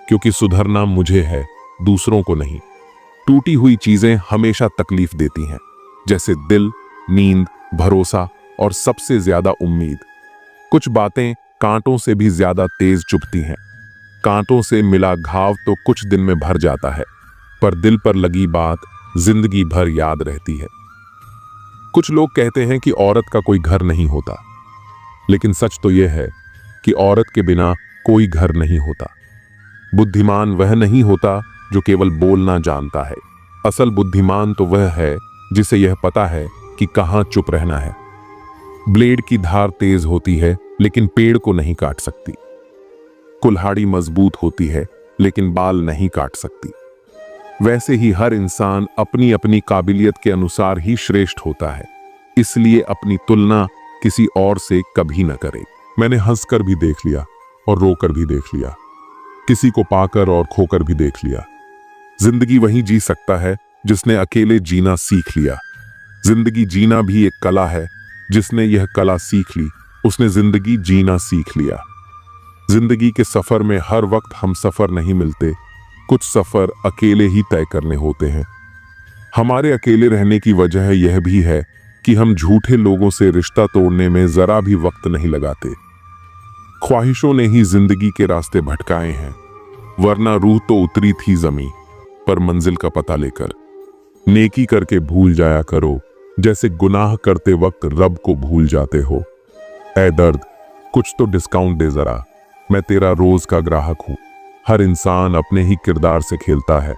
क्योंकि सुधरना मुझे है, दूसरों को नहीं। टूटी हुई चीजें हमेशा तकलीफ देती हैं, जैसे दिल, नींद, भरोसा और सबसे ज्यादा उम्मीद। कुछ बातें कांटों से भी ज्यादा तेज चुभती हैं। कांटों से मिला घाव तो कुछ दिन में भर जाता है, पर दिल पर लगी बात जिंदगी भर याद रहती है। कुछ लोग कहते हैं कि औरत का कोई घर नहीं होता, लेकिन सच तो यह है कि औरत के बिना कोई घर नहीं होता। बुद्धिमान वह नहीं होता जो केवल बोलना जानता है। असल बुद्धिमान तो वह है जिसे यह पता है कि कहां चुप रहना है। ब्लेड की धार तेज होती है, लेकिन पेड़ को नहीं काट सकती। कुल्हाड़ी मजबूत होती है, लेकिन बाल नहीं काट सकती। वैसे ही हर इंसान अपनी अपनी काबिलियत के अनुसार ही श्रेष्ठ होता है, इसलिए अपनी तुलना किसी और से कभी न करे। मैंने हंसकर भी देख लिया और रोकर भी देख लिया, किसी को पाकर और खोकर भी देख लिया। जिंदगी वही जी सकता है जिसने अकेले जीना सीख लिया। जिंदगी जीना भी एक कला है, जिसने यह कला सीख ली उसने जिंदगी जीना सीख लिया। जिंदगी के सफर में हर वक्त हम सफर नहीं मिलते, कुछ सफर अकेले ही तय करने होते हैं। हमारे अकेले रहने की वजह यह भी है कि हम झूठे लोगों से रिश्ता तोड़ने में जरा भी वक्त नहीं लगाते। ख्वाहिशों ने ही जिंदगी के रास्ते भटकाए हैं, वरना रूह तो उतरी थी जमीन पर मंजिल का पता लेकर। नेकी करके भूल जाया करो, जैसे गुनाह करते वक्त रब को भूल जाते हो। ऐ दर्द, कुछ तो डिस्काउंट दे जरा, मैं तेरा रोज का ग्राहक हूं। हर इंसान अपने ही किरदार से खेलता है।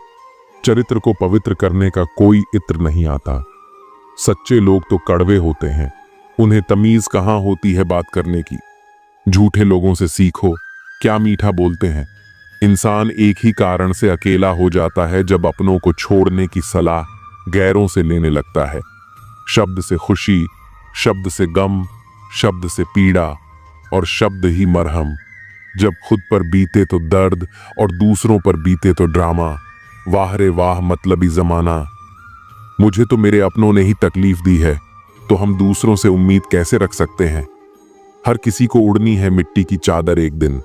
चरित्र को पवित्र करने का कोई इत्र नहीं आता। सच्चे लोग तो कड़वे होते हैं, उन्हें तमीज कहां होती है बात करने की। झूठे लोगों से सीखो, क्या मीठा बोलते हैं। इंसान एक ही कारण से अकेला हो जाता है, जब अपनों को छोड़ने की सलाह गैरों से लेने लगता है। शब्द से खुशी, शब्द से गम, शब्द से पीड़ा, और शब्द ही मरहम। जब खुद पर बीते तो दर्द और दूसरों पर बीते तो ड्रामा। वाह रे वाह मतलबी जमाना। मुझे तो मेरे अपनों ने ही तकलीफ दी है, तो हम दूसरों से उम्मीद कैसे रख सकते हैं। हर किसी को उड़नी है मिट्टी की चादर एक दिन।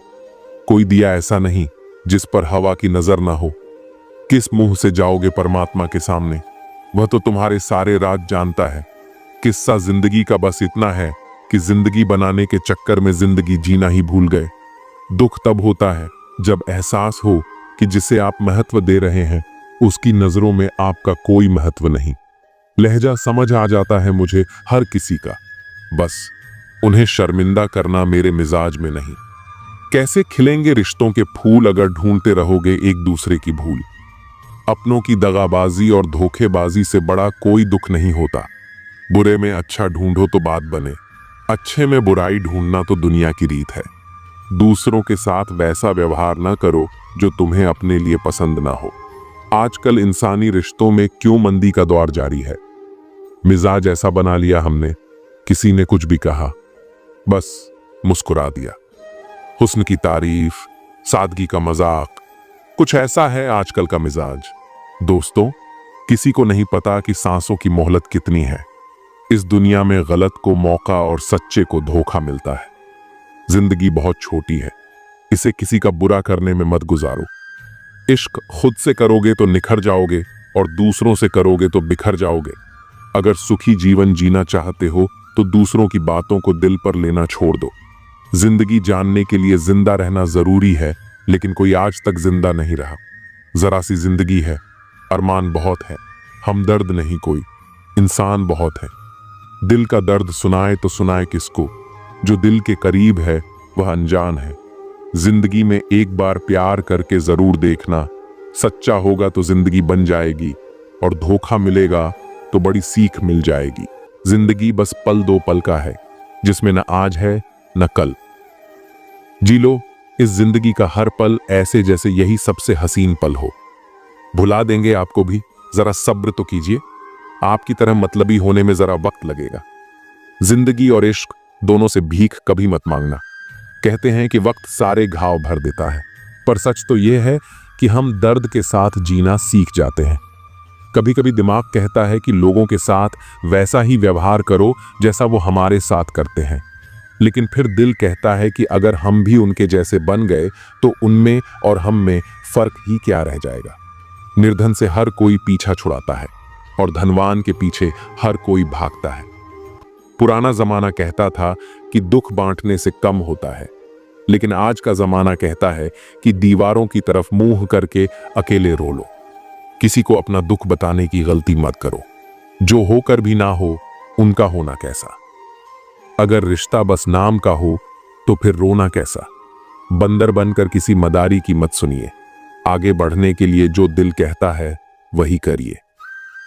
कोई दिया ऐसा नहीं जिस पर हवा की नजर ना हो। किस मुंह से जाओगे परमात्मा के सामने, वह तो तुम्हारे सारे राज जानता है। किस्सा जिंदगी का बस इतना है कि जिंदगी बनाने के चक्कर में जिंदगी जीना ही भूल गए। दुख तब होता है जब एहसास हो कि जिसे आप महत्व दे रहे हैं उसकी नजरों में आपका कोई महत्व नहीं। लहजा समझ आ जाता है मुझे हर किसी का, बस उन्हें शर्मिंदा करना मेरे मिजाज में नहीं। कैसे खिलेंगे रिश्तों के फूल अगर ढूंढते रहोगे एक दूसरे की भूल। अपनों की दगाबाजी और धोखेबाजी से बड़ा कोई दुख नहीं होता। बुरे में अच्छा ढूंढो तो बात बने, अच्छे में बुराई ढूंढना तो दुनिया की रीत है। दूसरों के साथ वैसा व्यवहार ना करो जो तुम्हें अपने लिए पसंद ना हो। आजकल इंसानी रिश्तों में क्यों मंदी का दौर जारी है। मिजाज ऐसा बना लिया हमने, किसी ने कुछ भी कहा बस मुस्कुरा दिया। हुस्न की तारीफ, सादगी का मजाक, कुछ ऐसा है आजकल का मिजाज। दोस्तों, किसी को नहीं पता कि सांसों की मोहलत कितनी है। इस दुनिया में गलत को मौका और सच्चे को धोखा मिलता है। जिंदगी बहुत छोटी है, इसे किसी का बुरा करने में मत गुजारो। इश्क खुद से करोगे तो निखर जाओगे और दूसरों से करोगे तो बिखर जाओगे। अगर सुखी जीवन जीना चाहते हो तो दूसरों की बातों को दिल पर लेना छोड़ दो। जिंदगी जानने के लिए जिंदा रहना जरूरी है, लेकिन कोई आज तक जिंदा नहीं रहा। जरा सी जिंदगी है, अरमान बहुत है, हमदर्द नहीं कोई, इंसान बहुत है। दिल का दर्द सुनाए तो सुनाए किसको, जो दिल के करीब है वह अनजान है। जिंदगी में एक बार प्यार करके जरूर देखना, सच्चा होगा तो जिंदगी बन जाएगी और धोखा मिलेगा तो बड़ी सीख मिल जाएगी। जिंदगी बस पल दो पल का है, जिसमें न आज है न कल। जी लो इस जिंदगी का हर पल ऐसे जैसे यही सबसे हसीन पल हो। भुला देंगे आपको भी, जरा सब्र तो कीजिए। आपकी तरह मतलबी होने में जरा वक्त लगेगा। जिंदगी और इश्क दोनों से भीख कभी मत मांगना। कहते हैं कि वक्त सारे घाव भर देता है, पर सच तो यह है कि हम दर्द के साथ जीना सीख जाते हैं। कभी कभी दिमाग कहता है कि लोगों के साथ वैसा ही व्यवहार करो जैसा वो हमारे साथ करते हैं, लेकिन फिर दिल कहता है कि अगर हम भी उनके जैसे बन गए तो उनमें और हम में फर्क ही क्या रह जाएगा। निर्धन से हर कोई पीछा छुड़ाता है और धनवान के पीछे हर कोई भागता है। पुराना जमाना कहता था कि दुख बांटने से कम होता है, लेकिन आज का जमाना कहता है कि दीवारों की तरफ मुंह करके अकेले रो लो। किसी को अपना दुख बताने की गलती मत करो, जो होकर भी ना हो उनका होना कैसा। अगर रिश्ता बस नाम का हो तो फिर रोना कैसा। बंदर बनकर किसी मदारी की मत सुनिए। आगे बढ़ने के लिए जो दिल कहता है वही करिए।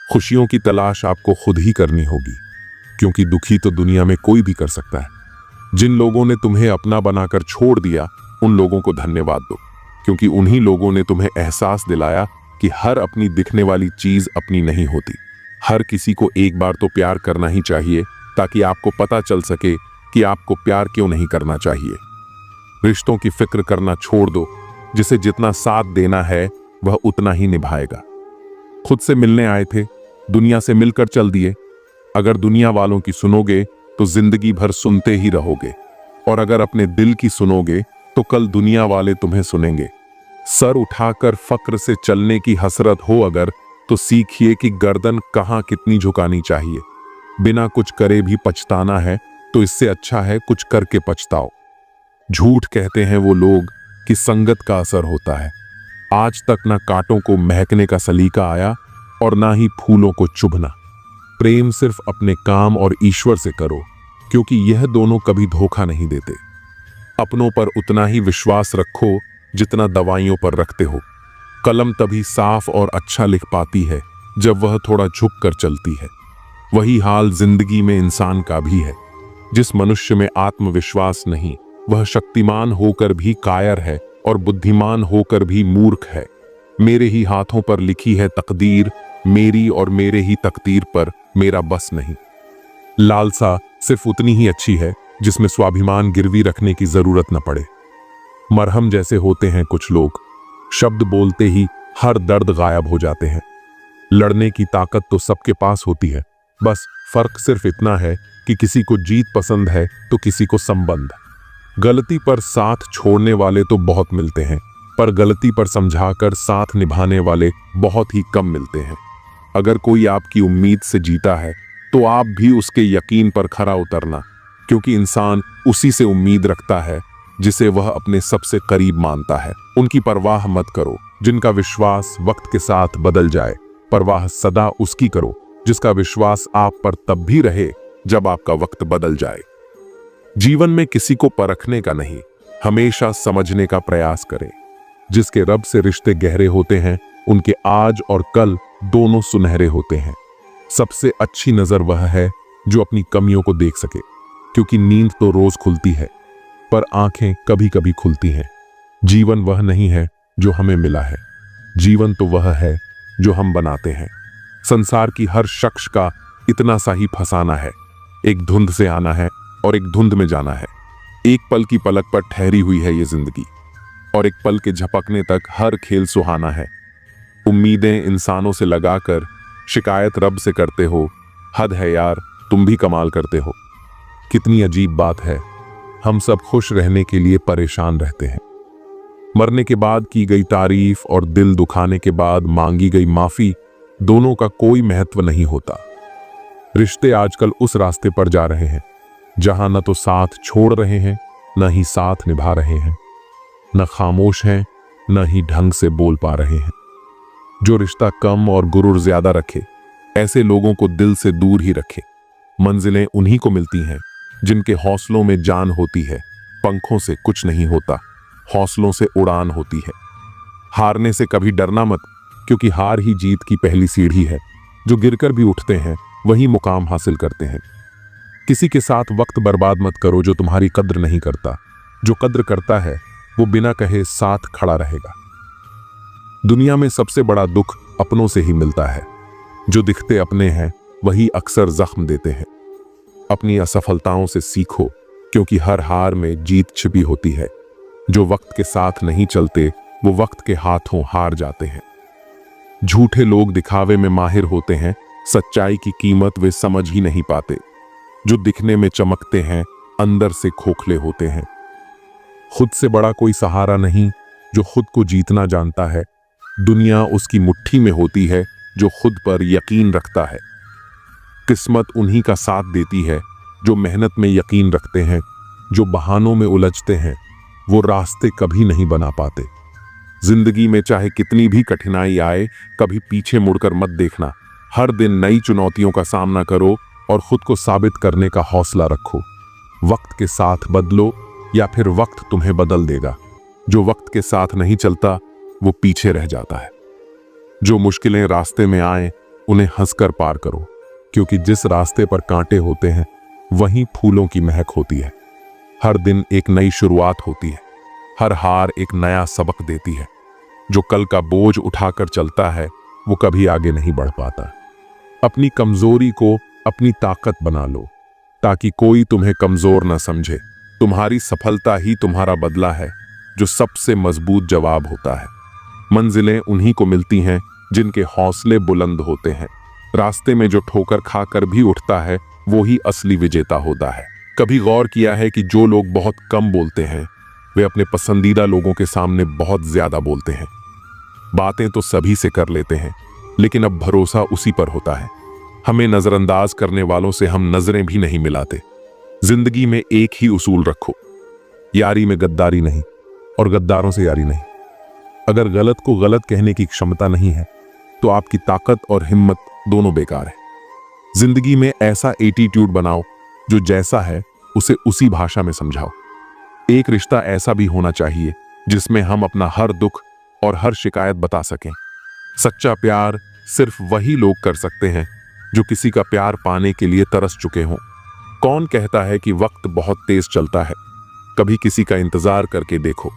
खुशियों की तलाश आपको खुद ही करनी होगी, क्योंकि दुखी तो दुनिया में कोई भी कर सकता है। जिन लोगों ने तुम्हें अपना बनाकर छोड़ दिया उन लोगों को धन्यवाद दो, क्योंकि उन्हीं लोगों ने तुम्हें एहसास दिलाया कि हर अपनी दिखने वाली चीज अपनी नहीं होती। हर किसी को एक बार तो प्यार करना ही चाहिए, ताकि आपको पता चल सके कि आपको प्यार क्यों नहीं करना चाहिए। रिश्तों की फिक्र करना छोड़ दो, जिसे जितना साथ देना है वह उतना ही निभाएगा। खुद से मिलने आए थे, दुनिया से मिलकर चल दिए। अगर दुनिया वालों की सुनोगे तो जिंदगी भर सुनते ही रहोगे, और अगर अपने दिल की सुनोगे तो कल दुनिया वाले तुम्हें सुनेंगे। सर उठाकर फक्र से चलने की हसरत हो अगर, तो सीखिए कि गर्दन कहाँ कितनी झुकानी चाहिए। बिना कुछ करे भी पछताना है तो इससे अच्छा है कुछ करके पछताओ। झूठ कहते हैं वो लोग कि संगत का असर होता है। आज तक ना कांटों को महकने का सलीका आया और ना ही फूलों को चुभना। प्रेम सिर्फ अपने काम और ईश्वर से करो, क्योंकि यह दोनों कभी धोखा नहीं देते। अपनों पर उतना ही विश्वास रखो जितना दवाइयों पर रखते हो। कलम तभी साफ और अच्छा लिख पाती है जब वह थोड़ा झुक कर चलती है। वही हाल जिंदगी में इंसान का भी है। जिस मनुष्य में आत्मविश्वास नहीं, वह शक्तिमान होकर भी कायर है और बुद्धिमान होकर भी मूर्ख है। मेरे ही हाथों पर लिखी है तकदीर, मेरी और मेरे ही तकदीर पर मेरा बस नहीं। लालसा सिर्फ उतनी ही अच्छी है जिसमें स्वाभिमान गिरवी रखने की जरूरत न पड़े। मरहम जैसे होते हैं कुछ लोग, शब्द बोलते ही हर दर्द गायब हो जाते हैं। लड़ने की ताकत तो सबके पास होती है, बस फर्क सिर्फ इतना है कि किसी को जीत पसंद है तो किसी को संबंध। गलती पर साथ छोड़ने वाले तो बहुत मिलते हैं, पर गलती पर समझाकर साथ निभाने वाले बहुत ही कम मिलते हैं। अगर कोई आपकी उम्मीद से जीता है तो आप भी उसके यकीन पर खरा उतरना, क्योंकि इंसान उसी से उम्मीद रखता है जिसे वह अपने सबसे करीब मानता है। उनकी परवाह मत करो जिनका विश्वास वक्त के साथ बदल जाए, परवाह सदा उसकी करो जिसका विश्वास आप पर तब भी रहे जब आपका वक्त बदल जाए। जीवन में किसी को परखने का नहीं, हमेशा समझने का प्रयास करें। जिसके रब से रिश्ते गहरे होते हैं उनके आज और कल दोनों सुनहरे होते हैं। सबसे अच्छी नजर वह है जो अपनी कमियों को देख सके, क्योंकि नींद तो रोज खुलती है पर आंखें कभी कभी खुलती हैं। जीवन वह नहीं है जो हमें मिला है, जीवन तो वह है जो हम बनाते हैं। संसार की हर शख्स का इतना सा ही फसाना है, एक धुंध से आना है और एक धुंध में जाना है। एक पल की पलक पर ठहरी हुई है ये जिंदगी, और एक पल के झपकने तक हर खेल सुहाना है। उम्मीदें इंसानों से लगाकर शिकायत रब से करते हो, हद है यार तुम भी कमाल करते हो। कितनी अजीब बात है, हम सब खुश रहने के लिए परेशान रहते हैं। मरने के बाद की गई तारीफ और दिल दुखाने के बाद मांगी गई माफी, दोनों का कोई महत्व नहीं होता। रिश्ते आजकल उस रास्ते पर जा रहे हैं जहां न तो साथ छोड़ रहे हैं न ही साथ निभा रहे हैं, न खामोश हैं न ही ढंग से बोल पा रहे हैं। जो रिश्ता कम और गुरूर ज्यादा रखे, ऐसे लोगों को दिल से दूर ही रखे। मंजिलें उन्हीं को मिलती हैं जिनके हौसलों में जान होती है। पंखों से कुछ नहीं होता, हौसलों से उड़ान होती है। हारने से कभी डरना मत, क्योंकि हार ही जीत की पहली सीढ़ी है। जो गिरकर भी उठते हैं वही मुकाम हासिल करते हैं। किसी के साथ वक्त बर्बाद मत करो जो तुम्हारी कद्र नहीं करता। जो कद्र करता है वो बिना कहे साथ खड़ा रहेगा। दुनिया में सबसे बड़ा दुख अपनों से ही मिलता है। जो दिखते अपने हैं वही अक्सर जख्म देते हैं। अपनी असफलताओं से सीखो, क्योंकि हर हार में जीत छिपी होती है। जो वक्त के साथ नहीं चलते वो वक्त के हाथों हार जाते हैं। झूठे लोग दिखावे में माहिर होते हैं, सच्चाई की कीमत वे समझ ही नहीं पाते। जो दिखने में चमकते हैं अंदर से खोखले होते हैं। खुद से बड़ा कोई सहारा नहीं जो खुद को जीतना जानता है। दुनिया उसकी मुट्ठी में होती है जो खुद पर यकीन रखता है। किस्मत उन्हीं का साथ देती है जो मेहनत में यकीन रखते हैं। जो बहानों में उलझते हैं वो रास्ते कभी नहीं बना पाते। जिंदगी में चाहे कितनी भी कठिनाई आए, कभी पीछे मुड़कर मत देखना। हर दिन नई चुनौतियों का सामना करो और खुद को साबित करने का हौसला रखो। वक्त के साथ बदलो या फिर वक्त तुम्हें बदल देगा। जो वक्त के साथ नहीं चलता वो पीछे रह जाता है। जो मुश्किलें रास्ते में आए उन्हें हंसकर पार करो, क्योंकि जिस रास्ते पर कांटे होते हैं वहीं फूलों की महक होती है। हर दिन एक नई शुरुआत होती है, हर हार एक नया सबक देती है। जो कल का बोझ उठाकर चलता है वो कभी आगे नहीं बढ़ पाता। अपनी कमजोरी को अपनी ताकत बना लो, ताकि कोई तुम्हें कमजोर न समझे। तुम्हारी सफलता ही तुम्हारा बदला है, जो सबसे मजबूत जवाब होता है। मंजिलें उन्हीं को मिलती हैं जिनके हौसले बुलंद होते हैं। रास्ते में जो ठोकर खाकर भी उठता है वो ही असली विजेता होता है। कभी गौर किया है कि जो लोग बहुत कम बोलते हैं वे अपने पसंदीदा लोगों के सामने बहुत ज्यादा बोलते हैं। बातें तो सभी से कर लेते हैं, लेकिन अब भरोसा उसी पर होता है। हमें नजरअंदाज करने वालों से हम नजरें भी नहीं मिलाते। जिंदगी में एक ही उसूल रखो, यारी में गद्दारी नहीं और गद्दारों से यारी नहीं। अगर गलत को गलत कहने की क्षमता नहीं है तो आपकी ताकत और हिम्मत दोनों बेकार है। जिंदगी में ऐसा एटीट्यूड बनाओ जो जैसा है उसे उसी भाषा में समझाओ। एक रिश्ता ऐसा भी होना चाहिए जिसमें हम अपना हर दुख और हर शिकायत बता सकें। सच्चा प्यार सिर्फ वही लोग कर सकते हैं जो किसी का प्यार पाने के लिए तरस चुके हों। कौन कहता है कि वक्त बहुत तेज चलता है? कभी किसी का इंतजार करके देखो,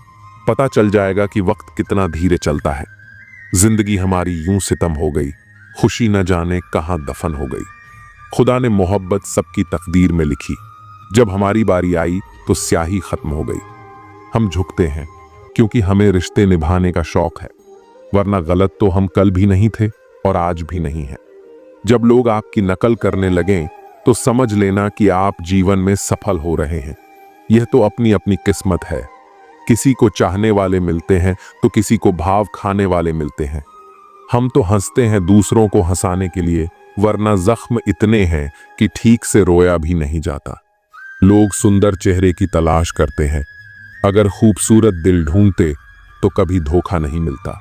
पता चल जाएगा कि वक्त कितना धीरे चलता है। जिंदगी हमारी यूं सितम हो गई, खुशी न जाने कहां दफन हो गई। खुदा ने मोहब्बत सबकी तकदीर में लिखी, जब हमारी बारी आई तो स्याही खत्म हो गई। हम झुकते हैं क्योंकि हमें रिश्ते निभाने का शौक है, वरना गलत तो हम कल भी नहीं थे और आज भी नहीं है। जब लोग आपकी नकल करने लगें तो समझ लेना कि आप जीवन में सफल हो रहे हैं। यह तो अपनी अपनी किस्मत है। किसी को चाहने वाले मिलते हैं तो किसी को भाव खाने वाले मिलते हैं। हम तो हंसते हैं दूसरों को हंसाने के लिए, वरना जख्म इतने हैं कि ठीक से रोया भी नहीं जाता। लोग सुंदर चेहरे की तलाश करते हैं, अगर खूबसूरत दिल ढूंढते तो कभी धोखा नहीं मिलता।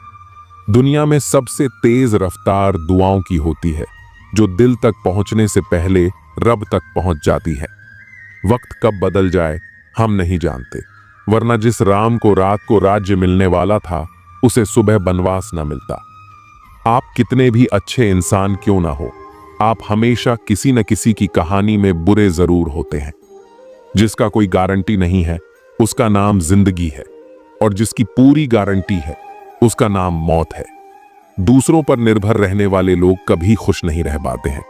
दुनिया में सबसे तेज रफ्तार दुआओं की होती है, जो दिल तक पहुंचने से पहले रब तक पहुंच जाती है। वक्त कब बदल जाए हम नहीं जानते, वरना जिस राम को रात को राज्य मिलने वाला था उसे सुबह बनवास न मिलता। आप कितने भी अच्छे इंसान क्यों ना हो, आप हमेशा किसी न किसी की कहानी में बुरे जरूर होते हैं। जिसका कोई गारंटी नहीं है उसका नाम जिंदगी है, और जिसकी पूरी गारंटी है उसका नाम मौत है। दूसरों पर निर्भर रहने वाले लोग कभी खुश नहीं रह पाते हैं।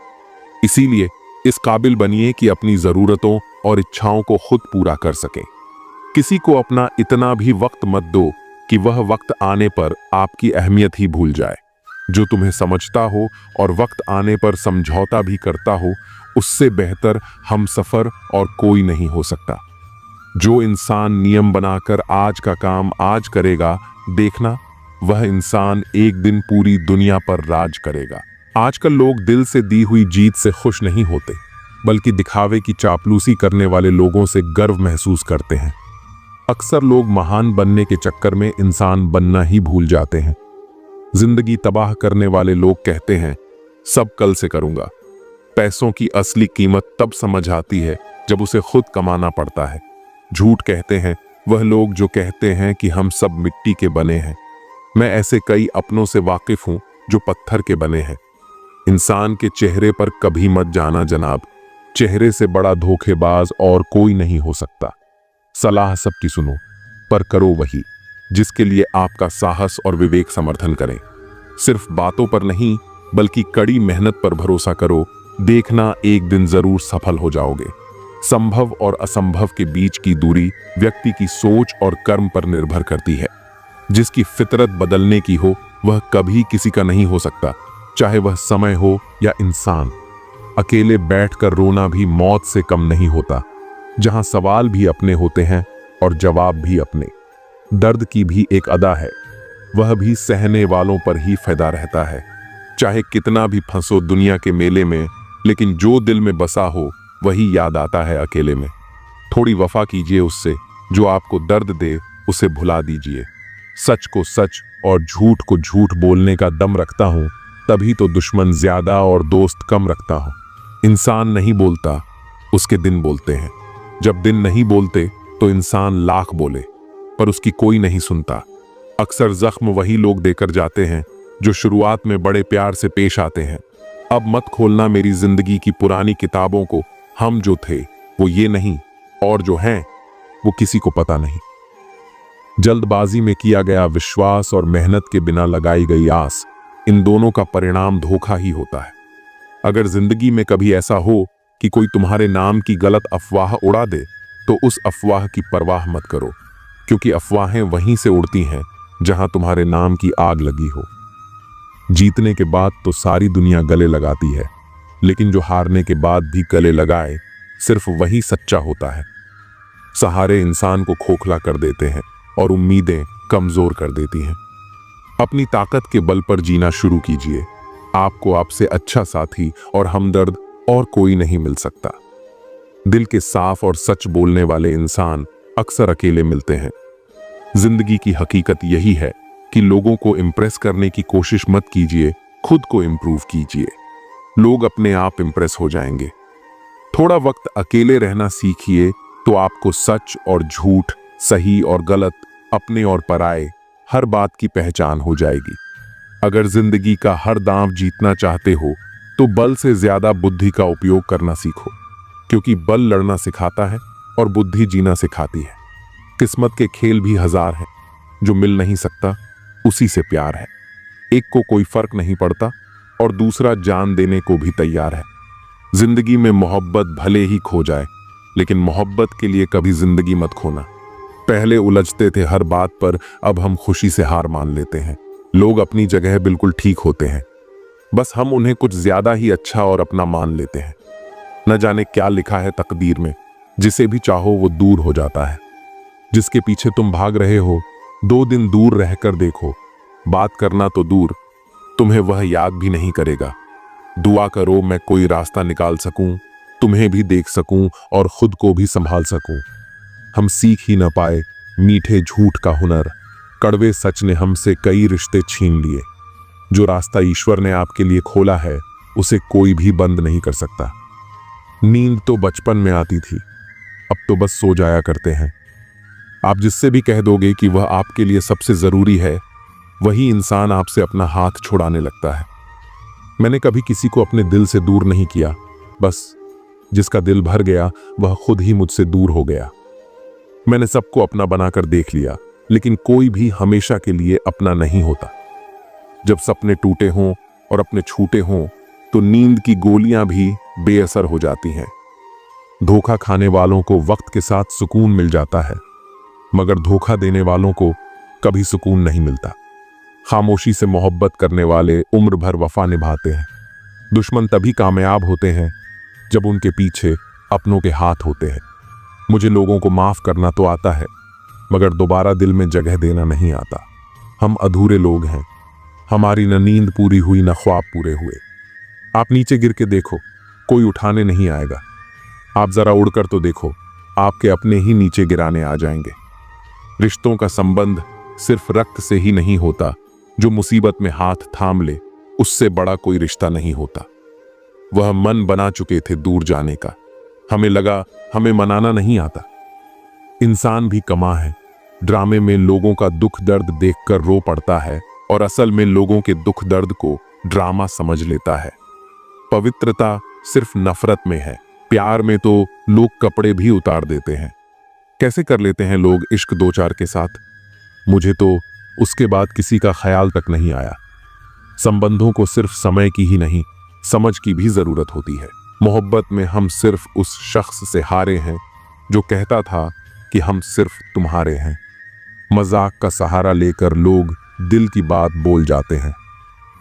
इसीलिए इस काबिल बनिए कि अपनी जरूरतों और इच्छाओं को खुद पूरा कर सकें। किसी को अपना इतना भी वक्त मत दो कि वह वक्त आने पर आपकी अहमियत ही भूल जाए। जो तुम्हें समझता हो और वक्त आने पर समझौता भी करता हो, उससे बेहतर हमसफर और कोई नहीं हो सकता। जो इंसान नियम बनाकर आज का काम आज करेगा, देखना वह इंसान एक दिन पूरी दुनिया पर राज करेगा। आजकल लोग दिल से दी हुई जीत से खुश नहीं होते, बल्कि दिखावे की चापलूसी करने वाले लोगों से गर्व महसूस करते हैं। अक्सर लोग महान बनने के चक्कर में इंसान बनना ही भूल जाते हैं। जिंदगी तबाह करने वाले लोग कहते हैं सब कल से करूंगा। पैसों की असली कीमत तब समझ आती है जब उसे खुद कमाना पड़ता है। झूठ कहते हैं वह लोग जो कहते हैं कि हम सब मिट्टी के बने हैं। मैं ऐसे कई अपनों से वाकिफ हूं जो पत्थर के बने हैं। इंसान के चेहरे पर कभी मत जाना जनाब, चेहरे से बड़ा धोखेबाज और कोई नहीं हो सकता। सलाह सबकी सुनो, पर करो वही जिसके लिए आपका साहस और विवेक समर्थन करें। सिर्फ बातों पर नहीं बल्कि कड़ी मेहनत पर भरोसा करो, देखना एक दिन जरूर सफल हो जाओगे। संभव और असंभव के बीच की दूरी व्यक्ति की सोच और कर्म पर निर्भर करती है। जिसकी फितरत बदलने की हो वह कभी किसी का नहीं हो सकता, चाहे वह समय हो या इंसान। अकेले बैठकर रोना भी मौत से कम नहीं होता, जहां सवाल भी अपने होते हैं और जवाब भी अपने। दर्द की भी एक अदा है, वह भी सहने वालों पर ही फायदा रहता है। चाहे कितना भी फंसो दुनिया के मेले में, लेकिन जो दिल में बसा हो वही याद आता है अकेले में। थोड़ी वफा कीजिए उससे, जो आपको दर्द दे उसे भुला दीजिए। सच को सच और झूठ को झूठ बोलने का दम रखता हूं, तभी तो दुश्मन ज्यादा और दोस्त कम रखता हूं। इंसान नहीं बोलता, उसके दिन बोलते हैं। जब दिन नहीं बोलते तो इंसान लाख बोले, पर उसकी कोई नहीं सुनता। अक्सर जख्म वही लोग देकर जाते हैं जो शुरुआत में बड़े प्यार से पेश आते हैं। अब मत खोलना मेरी जिंदगी की पुरानी किताबों को, हम जो थे वो ये नहीं, और जो हैं वो किसी को पता नहीं। जल्दबाजी में किया गया विश्वास और मेहनत के बिना लगाई गई आस, इन दोनों का परिणाम धोखा ही होता है। अगर जिंदगी में कभी ऐसा हो कि कोई तुम्हारे नाम की गलत अफवाह उड़ा दे, तो उस अफवाह की परवाह मत करो, क्योंकि अफवाहें वहीं से उड़ती हैं जहां तुम्हारे नाम की आग लगी हो। जीतने के बाद तो सारी दुनिया गले लगाती है, लेकिन जो हारने के बाद भी गले लगाए, सिर्फ वही सच्चा होता है। सहारे इंसान को खोखला कर देते हैं और उम्मीदें कमजोर कर देती हैं। अपनी ताकत के बल पर जीना शुरू कीजिए। आपको आपसे अच्छा साथी और हमदर्द और कोई नहीं मिल सकता। दिल के साफ और सच बोलने वाले इंसान अक्सर अकेले मिलते हैं। जिंदगी की हकीकत यही है कि लोगों को इंप्रेस करने की कोशिश मत कीजिए, खुद को इंप्रूव कीजिए। लोग अपने आप इंप्रेस हो जाएंगे। थोड़ा वक्त अकेले रहना सीखिए तो आपको सच और झूठ, सही और गलत, अपने और पराये, हर बात की पहचान हो जाएगी। अगर जिंदगी का हर दांव जीतना चाहते हो तो बल से ज्यादा बुद्धि का उपयोग करना सीखो, क्योंकि बल लड़ना सिखाता है और बुद्धि जीना सिखाती है। किस्मत के खेल भी हजार हैं, जो मिल नहीं सकता उसी से प्यार है। एक को कोई फर्क नहीं पड़ता और दूसरा जान देने को भी तैयार है। जिंदगी में मोहब्बत भले ही खो जाए, लेकिन मोहब्बत के लिए कभी जिंदगी मत खोना। पहले उलझते थे हर बात पर, अब हम खुशी से हार मान लेते हैं। लोग अपनी जगह बिल्कुल ठीक होते हैं, बस हम उन्हें कुछ ज्यादा ही अच्छा और अपना मान लेते हैं। न जाने क्या लिखा है तकदीर में, जिसे भी चाहो वो दूर हो जाता है। जिसके पीछे तुम भाग रहे हो, 2 दिन दूर रहकर देखो, बात करना तो दूर, तुम्हें वह याद भी नहीं करेगा। दुआ करो मैं कोई रास्ता निकाल सकूं, तुम्हें भी देख सकूं और खुद को भी संभाल सकूं। हम सीख ही न पाए मीठे झूठ का हुनर, कड़वे सच ने हमसे कई रिश्ते छीन लिए। जो रास्ता ईश्वर ने आपके लिए खोला है, उसे कोई भी बंद नहीं कर सकता। नींद तो बचपन में आती थी, अब तो बस सो जाया करते हैं। आप जिससे भी कह दोगे कि वह आपके लिए सबसे जरूरी है, वही इंसान आपसे अपना हाथ छुड़ाने लगता है। मैंने कभी किसी को अपने दिल से दूर नहीं किया, बस जिसका दिल भर गया वह खुद ही मुझसे दूर हो गया। मैंने सबको अपना बनाकर देख लिया, लेकिन कोई भी हमेशा के लिए अपना नहीं होता। जब सपने टूटे हों और अपने छूटे हों, तो नींद की गोलियां भी बेअसर हो जाती हैं। धोखा खाने वालों को वक्त के साथ सुकून मिल जाता है, मगर धोखा देने वालों को कभी सुकून नहीं मिलता। खामोशी से मोहब्बत करने वाले उम्र भर वफा निभाते हैं। दुश्मन तभी कामयाब होते हैं जब उनके पीछे अपनों के हाथ होते हैं। मुझे लोगों को माफ करना तो आता है, मगर दोबारा दिल में जगह देना नहीं आता। हम अधूरे लोग हैं, हमारी न नींद पूरी हुई न ख्वाब पूरे हुए। आप नीचे गिर के देखो, कोई उठाने नहीं आएगा। आप जरा उड़कर तो देखो, आपके अपने ही नीचे गिराने आ जाएंगे। रिश्तों का संबंध सिर्फ रक्त से ही नहीं होता, जो मुसीबत में हाथ थाम ले उससे बड़ा कोई रिश्ता नहीं होता। वह मन बना चुके थे दूर जाने का, हमें लगा हमें मनाना नहीं आता। इंसान भी कमा है, ड्रामे में लोगों का दुख दर्द देखकर रो पड़ता है और असल में लोगों के दुख दर्द को ड्रामा समझ लेता है। पवित्रता सिर्फ नफरत में है, प्यार में तो लोग कपड़े भी उतार देते हैं। कैसे कर लेते हैं लोग इश्क 2-4 के साथ। मुझे तो उसके बाद किसी का ख्याल तक नहीं आया। संबंधों को सिर्फ समय की ही नहीं, समझ की भी जरूरत होती है। मोहब्बत में हम सिर्फ उस शख्स से हारे हैं जो कहता था कि हम सिर्फ तुम्हारे हैं। मजाक का सहारा लेकर लोग दिल की बात बोल जाते हैं।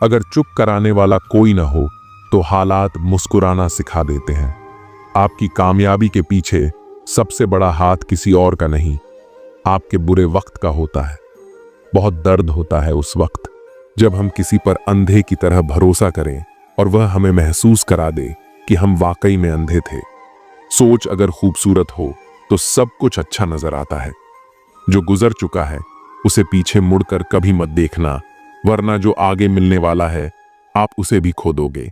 अगर चुप कराने वाला कोई ना हो तो हालात मुस्कुराना सिखा देते हैं। आपकी कामयाबी के पीछे सबसे बड़ा हाथ किसी और का नहीं, आपके बुरे वक्त का होता है। बहुत दर्द होता है उस वक्त जब हम किसी पर अंधे की तरह भरोसा करें और वह हमें महसूस करा दे कि हम वाकई में अंधे थे। सोच अगर खूबसूरत हो तो सब कुछ अच्छा नजर आता है। जो गुजर चुका है उसे पीछे मुड़कर कभी मत देखना, वरना जो आगे मिलने वाला है आप उसे भी खो दोगे।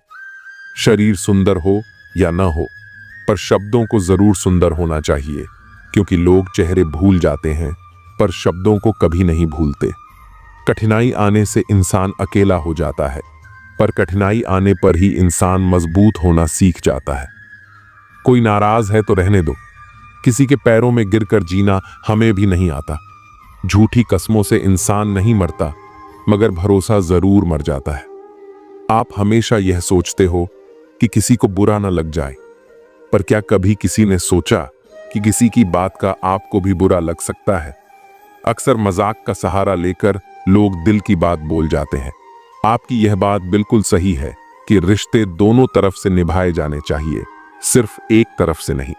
शरीर सुंदर हो या न हो, पर शब्दों को जरूर सुंदर होना चाहिए, क्योंकि लोग चेहरे भूल जाते हैं पर शब्दों को कभी नहीं भूलते। कठिनाई आने से इंसान अकेला हो जाता है, पर कठिनाई आने पर ही इंसान मजबूत होना सीख जाता है। कोई नाराज है तो रहने दो, किसी के पैरों में गिरकर जीना हमें भी नहीं आता। झूठी कस्मों से इंसान नहीं मरता, मगर भरोसा जरूर मर जाता है। आप हमेशा यह सोचते हो कि किसी को बुरा न लग जाए, पर क्या कभी किसी ने सोचा कि किसी की बात का आपको भी बुरा लग सकता है? अक्सर मजाक का सहारा लेकर लोग दिल की बात बोल जाते हैं। आपकी यह बात बिल्कुल सही है कि रिश्ते दोनों तरफ से निभाए जाने चाहिए, सिर्फ एक तरफ से नहीं।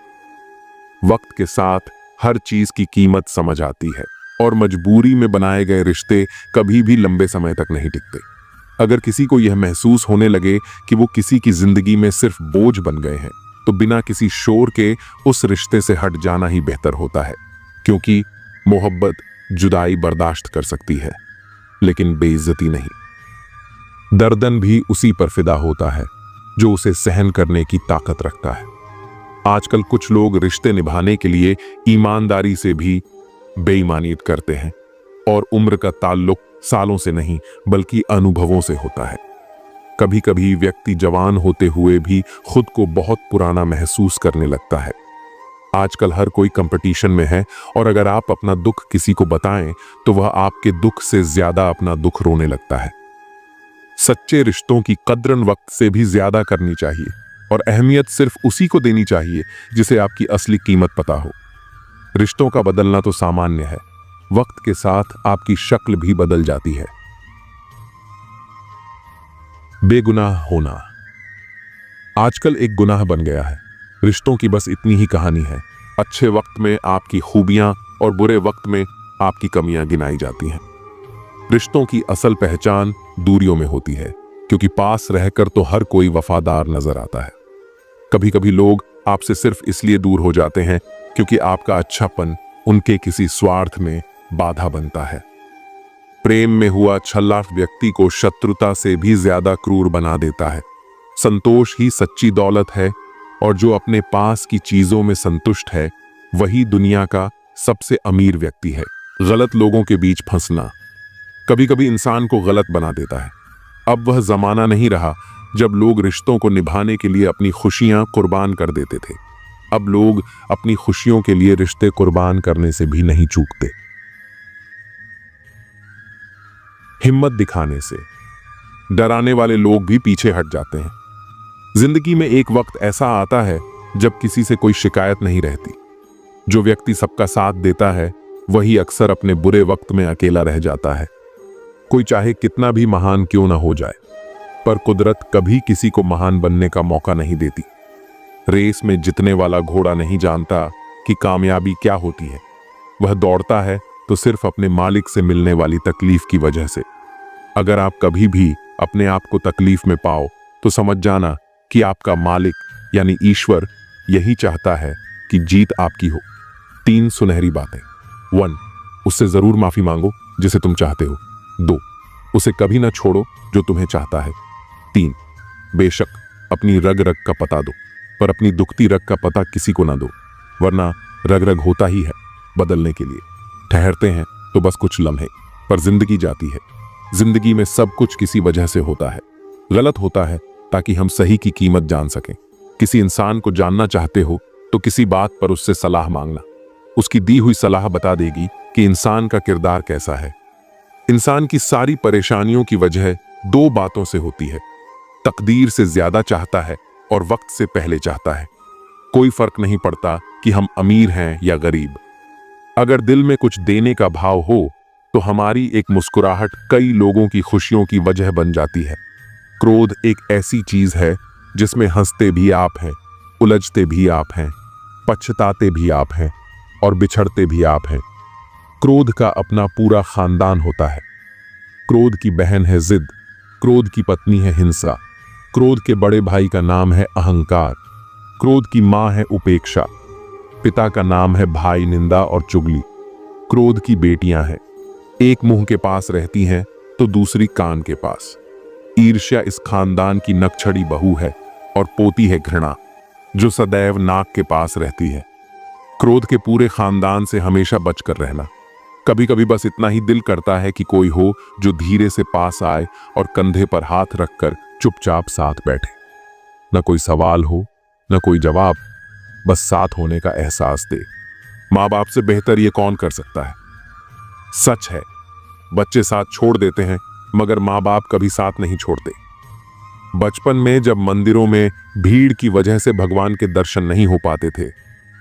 वक्त के साथ हर चीज की कीमत समझ आती है और मजबूरी में बनाए गए रिश्ते कभी भी लंबे समय तक नहीं टिकते। अगर किसी को यह महसूस होने लगे कि वो किसी की जिंदगी में सिर्फ बोझ बन गए हैं, तो बिना किसी शोर के उस रिश्ते से हट जाना ही बेहतर होता है, क्योंकि मोहब्बत जुदाई बर्दाश्त कर सकती है लेकिन बेइज्जती नहीं। दर्दन भी उसी पर फिदा होता है जो उसे सहन करने की ताकत रखता है। आजकल कुछ लोग रिश्ते निभाने के लिए ईमानदारी से भी बेईमानियत करते हैं, और उम्र का ताल्लुक सालों से नहीं बल्कि अनुभवों से होता है। कभी कभी व्यक्ति जवान होते हुए भी खुद को बहुत पुराना महसूस करने लगता है। आजकल हर कोई कंपटीशन में है, और अगर आप अपना दुख किसी को बताएं तो वह आपके दुख से ज्यादा अपना दुख रोने लगता है। सच्चे रिश्तों की कद्र वक्त से भी ज्यादा करनी चाहिए, और अहमियत सिर्फ उसी को देनी चाहिए जिसे आपकी असली कीमत पता हो। रिश्तों का बदलना तो सामान्य है, वक्त के साथ आपकी शक्ल भी बदल जाती है। बेगुनाह होना आजकल एक गुनाह बन गया है। रिश्तों की बस इतनी ही कहानी है। अच्छे वक्त में आपकी खूबियां और बुरे वक्त में आपकी कमियां गिनाई जाती हैं। रिश्तों की असल पहचान दूरियों में होती है, क्योंकि पास रहकर तो हर कोई वफादार नजर आता है। कभी कभी लोग आपसे सिर्फ इसलिए दूर हो जाते हैं क्योंकि आपका अच्छापन उनके किसी स्वार्थ में बाधा बनता है। प्रेम में हुआ छल्ला व्यक्ति को शत्रुता से भी ज्यादा क्रूर बना देता है। संतोष ही सच्ची दौलत है, और जो अपने पास की चीजों में संतुष्ट है वही दुनिया का सबसे अमीर व्यक्ति है। गलत लोगों के बीच फंसना कभी कभी इंसान को गलत बना देता है। अब वह जमाना नहीं रहा जब लोग रिश्तों को निभाने के लिए अपनी खुशियां कुर्बान कर देते थे। अब लोग अपनी खुशियों के लिए रिश्ते कुर्बान करने से भी नहीं चूकते। हिम्मत दिखाने से डराने वाले लोग भी पीछे हट जाते हैं। जिंदगी में एक वक्त ऐसा आता है जब किसी से कोई शिकायत नहीं रहती। जो व्यक्ति सबका साथ देता है वही अक्सर अपने बुरे वक्त में अकेला रह जाता है। कोई चाहे कितना भी महान क्यों ना हो जाए, पर कुदरत कभी किसी को महान बनने का मौका नहीं देती। रेस में जीतने वाला घोड़ा नहीं जानता कि कामयाबी क्या होती है। वह दौड़ता है तो सिर्फ अपने मालिक से मिलने वाली तकलीफ की वजह से। अगर आप कभी भी अपने आप को तकलीफ में पाओ तो समझ जाना कि आपका मालिक यानी ईश्वर यही चाहता है कि जीत आपकी हो। 3 सुनहरी बातें। 1. उससे जरूर माफी मांगो जिसे तुम चाहते हो। 2. उसे कभी ना छोड़ो जो तुम्हें चाहता है। 3. बेशक अपनी रग रग का पता दो, पर अपनी दुखती रग का पता किसी को ना दो, वरना रग रग होता ही है बदलने के लिए। ठहरते हैं तो बस कुछ लम्हे, पर जिंदगी जाती है। जिंदगी में सब कुछ किसी वजह से होता है। गलत होता है ताकि हम सही की कीमत जान सकें। किसी इंसान को जानना चाहते हो तो किसी बात पर उससे सलाह मांगना। उसकी दी हुई सलाह बता देगी कि इंसान का किरदार कैसा है। इंसान की सारी परेशानियों की वजह 2 बातों से होती है। तकदीर से ज्यादा चाहता है और वक्त से पहले चाहता है। कोई फर्क नहीं पड़ता कि हम अमीर हैं या गरीब। अगर दिल में कुछ देने का भाव हो तो हमारी एक मुस्कुराहट कई लोगों की खुशियों की वजह बन जाती है। क्रोध एक ऐसी चीज है जिसमें हंसते भी आप हैं, उलझते भी आप हैं, पछताते भी आप हैं और बिछड़ते भी आप हैं। क्रोध का अपना पूरा खानदान होता है। क्रोध की बहन है जिद, क्रोध की पत्नी है हिंसा, क्रोध के बड़े भाई का नाम है अहंकार, क्रोध की मां है उपेक्षा, पिता का नाम है भाई निंदा और चुगली। क्रोध की बेटियां हैं, एक मुंह के पास रहती हैं तो दूसरी कान के पास। ईर्ष्या इस खानदान की नकछड़ी बहू है और पोती है घृणा, जो सदैव नाक के पास रहती है। क्रोध के पूरे खानदान से हमेशा बचकर रहना। कभी कभी बस इतना ही दिल करता है कि कोई हो जो धीरे से पास आए और कंधे पर हाथ रखकर चुपचाप साथ बैठे। न कोई सवाल हो न कोई जवाब, बस साथ होने का एहसास दे। माँ बाप से बेहतर ये कौन कर सकता है। सच है, बच्चे साथ छोड़ देते हैं मगर माँ बाप कभी साथ नहीं छोड़ते। बचपन में जब मंदिरों में भीड़ की वजह से भगवान के दर्शन नहीं हो पाते थे,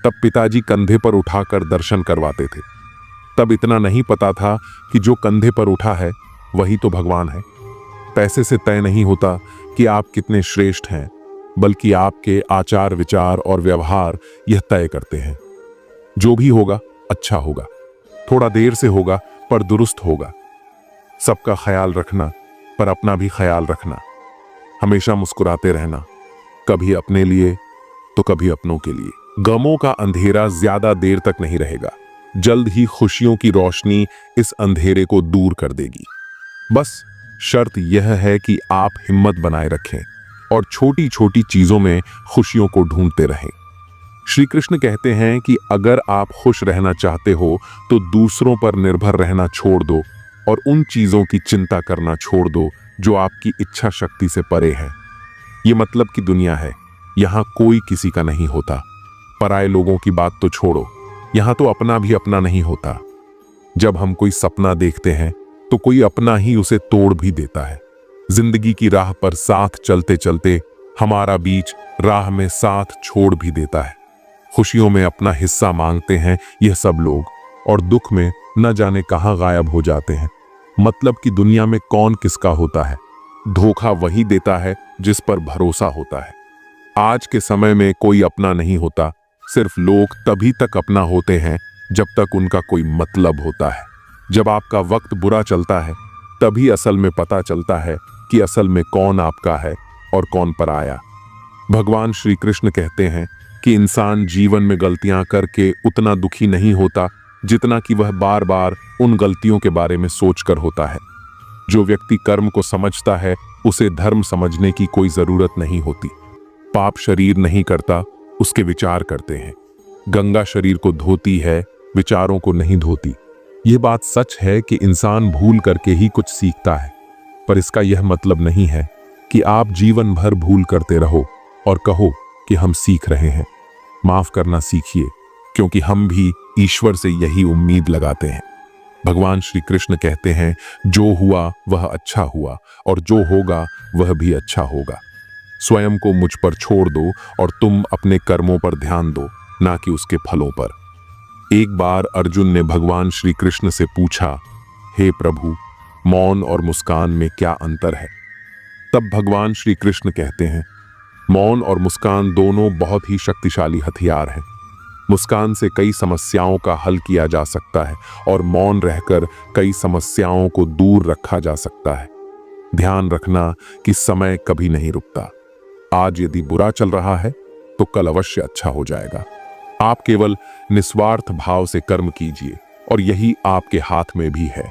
तब पिताजी कंधे पर उठाकर दर्शन करवाते थे। तब इतना नहीं पता था कि जो कंधे पर उठा है वही तो भगवान है। पैसे से तय नहीं होता कि आप कितने श्रेष्ठ हैं, बल्कि आपके आचार विचार और व्यवहार यह तय करते हैं। जो भी होगा अच्छा होगा, थोड़ा देर से होगा पर दुरुस्त होगा। सबका ख्याल रखना पर अपना भी ख्याल रखना। हमेशा मुस्कुराते रहना, कभी अपने लिए तो कभी अपनों के लिए। गमों का अंधेरा ज्यादा देर तक नहीं रहेगा, जल्द ही खुशियों की रोशनी इस अंधेरे को दूर कर देगी। बस शर्त यह है कि आप हिम्मत बनाए रखें और छोटी छोटी चीजों में खुशियों को ढूंढते रहें। श्री कृष्ण कहते हैं कि अगर आप खुश रहना चाहते हो तो दूसरों पर निर्भर रहना छोड़ दो और उन चीजों की चिंता करना छोड़ दो जो आपकी इच्छा शक्ति से परे है। ये मतलब की दुनिया है, यहां कोई किसी का नहीं होता। पराये लोगों की बात तो छोड़ो, यहां तो अपना भी अपना नहीं होता। जब हम कोई सपना देखते हैं तो कोई अपना ही उसे तोड़ भी देता है। जिंदगी की राह पर साथ चलते चलते हमारा बीच राह में साथ छोड़ भी देता है। खुशियों में अपना हिस्सा मांगते हैं यह सब लोग, और दुख में न जाने कहां गायब हो जाते हैं। मतलब कि दुनिया में कौन किसका होता है। धोखा वही देता है जिस पर भरोसा होता है। आज के समय में कोई अपना नहीं होता, सिर्फ लोग तभी तक अपना होते हैं जब तक उनका कोई मतलब होता है। जब आपका वक्त बुरा चलता है तभी असल में पता चलता है कि असल में कौन आपका है और कौन पराया। भगवान श्री कृष्ण कहते हैं कि इंसान जीवन में गलतियां करके उतना दुखी नहीं होता जितना कि वह बार बार उन गलतियों के बारे में सोचकर होता है। जो व्यक्ति कर्म को समझता है उसे धर्म समझने की कोई जरूरत नहीं होती। पाप शरीर नहीं करता, उसके विचार करते हैं। गंगा शरीर को धोती है, विचारों को नहीं धोती। यह बात सच है कि इंसान भूल करके ही कुछ सीखता है, पर इसका यह मतलब नहीं है कि आप जीवन भर भूल करते रहो और कहो कि हम सीख रहे हैं। माफ करना सीखिए, क्योंकि हम भी ईश्वर से यही उम्मीद लगाते हैं। भगवान श्री कृष्ण कहते हैं, जो हुआ वह अच्छा हुआ और जो होगा वह भी अच्छा होगा। स्वयं को मुझ पर छोड़ दो और तुम अपने कर्मों पर ध्यान दो, ना कि उसके फलों पर। एक बार अर्जुन ने भगवान श्री कृष्ण से पूछा, हे प्रभु, मौन और मुस्कान में क्या अंतर है? तब भगवान श्री कृष्ण कहते हैं, मौन और मुस्कान दोनों बहुत ही शक्तिशाली हथियार हैं। मुस्कान से कई समस्याओं का हल किया जा सकता है और मौन रहकर कई समस्याओं को दूर रखा जा सकता है। ध्यान रखना कि समय कभी नहीं रुकता। आज यदि बुरा चल रहा है तो कल अवश्य अच्छा हो जाएगा। आप केवल निस्वार्थ भाव से कर्म कीजिए और यही आपके हाथ में भी है।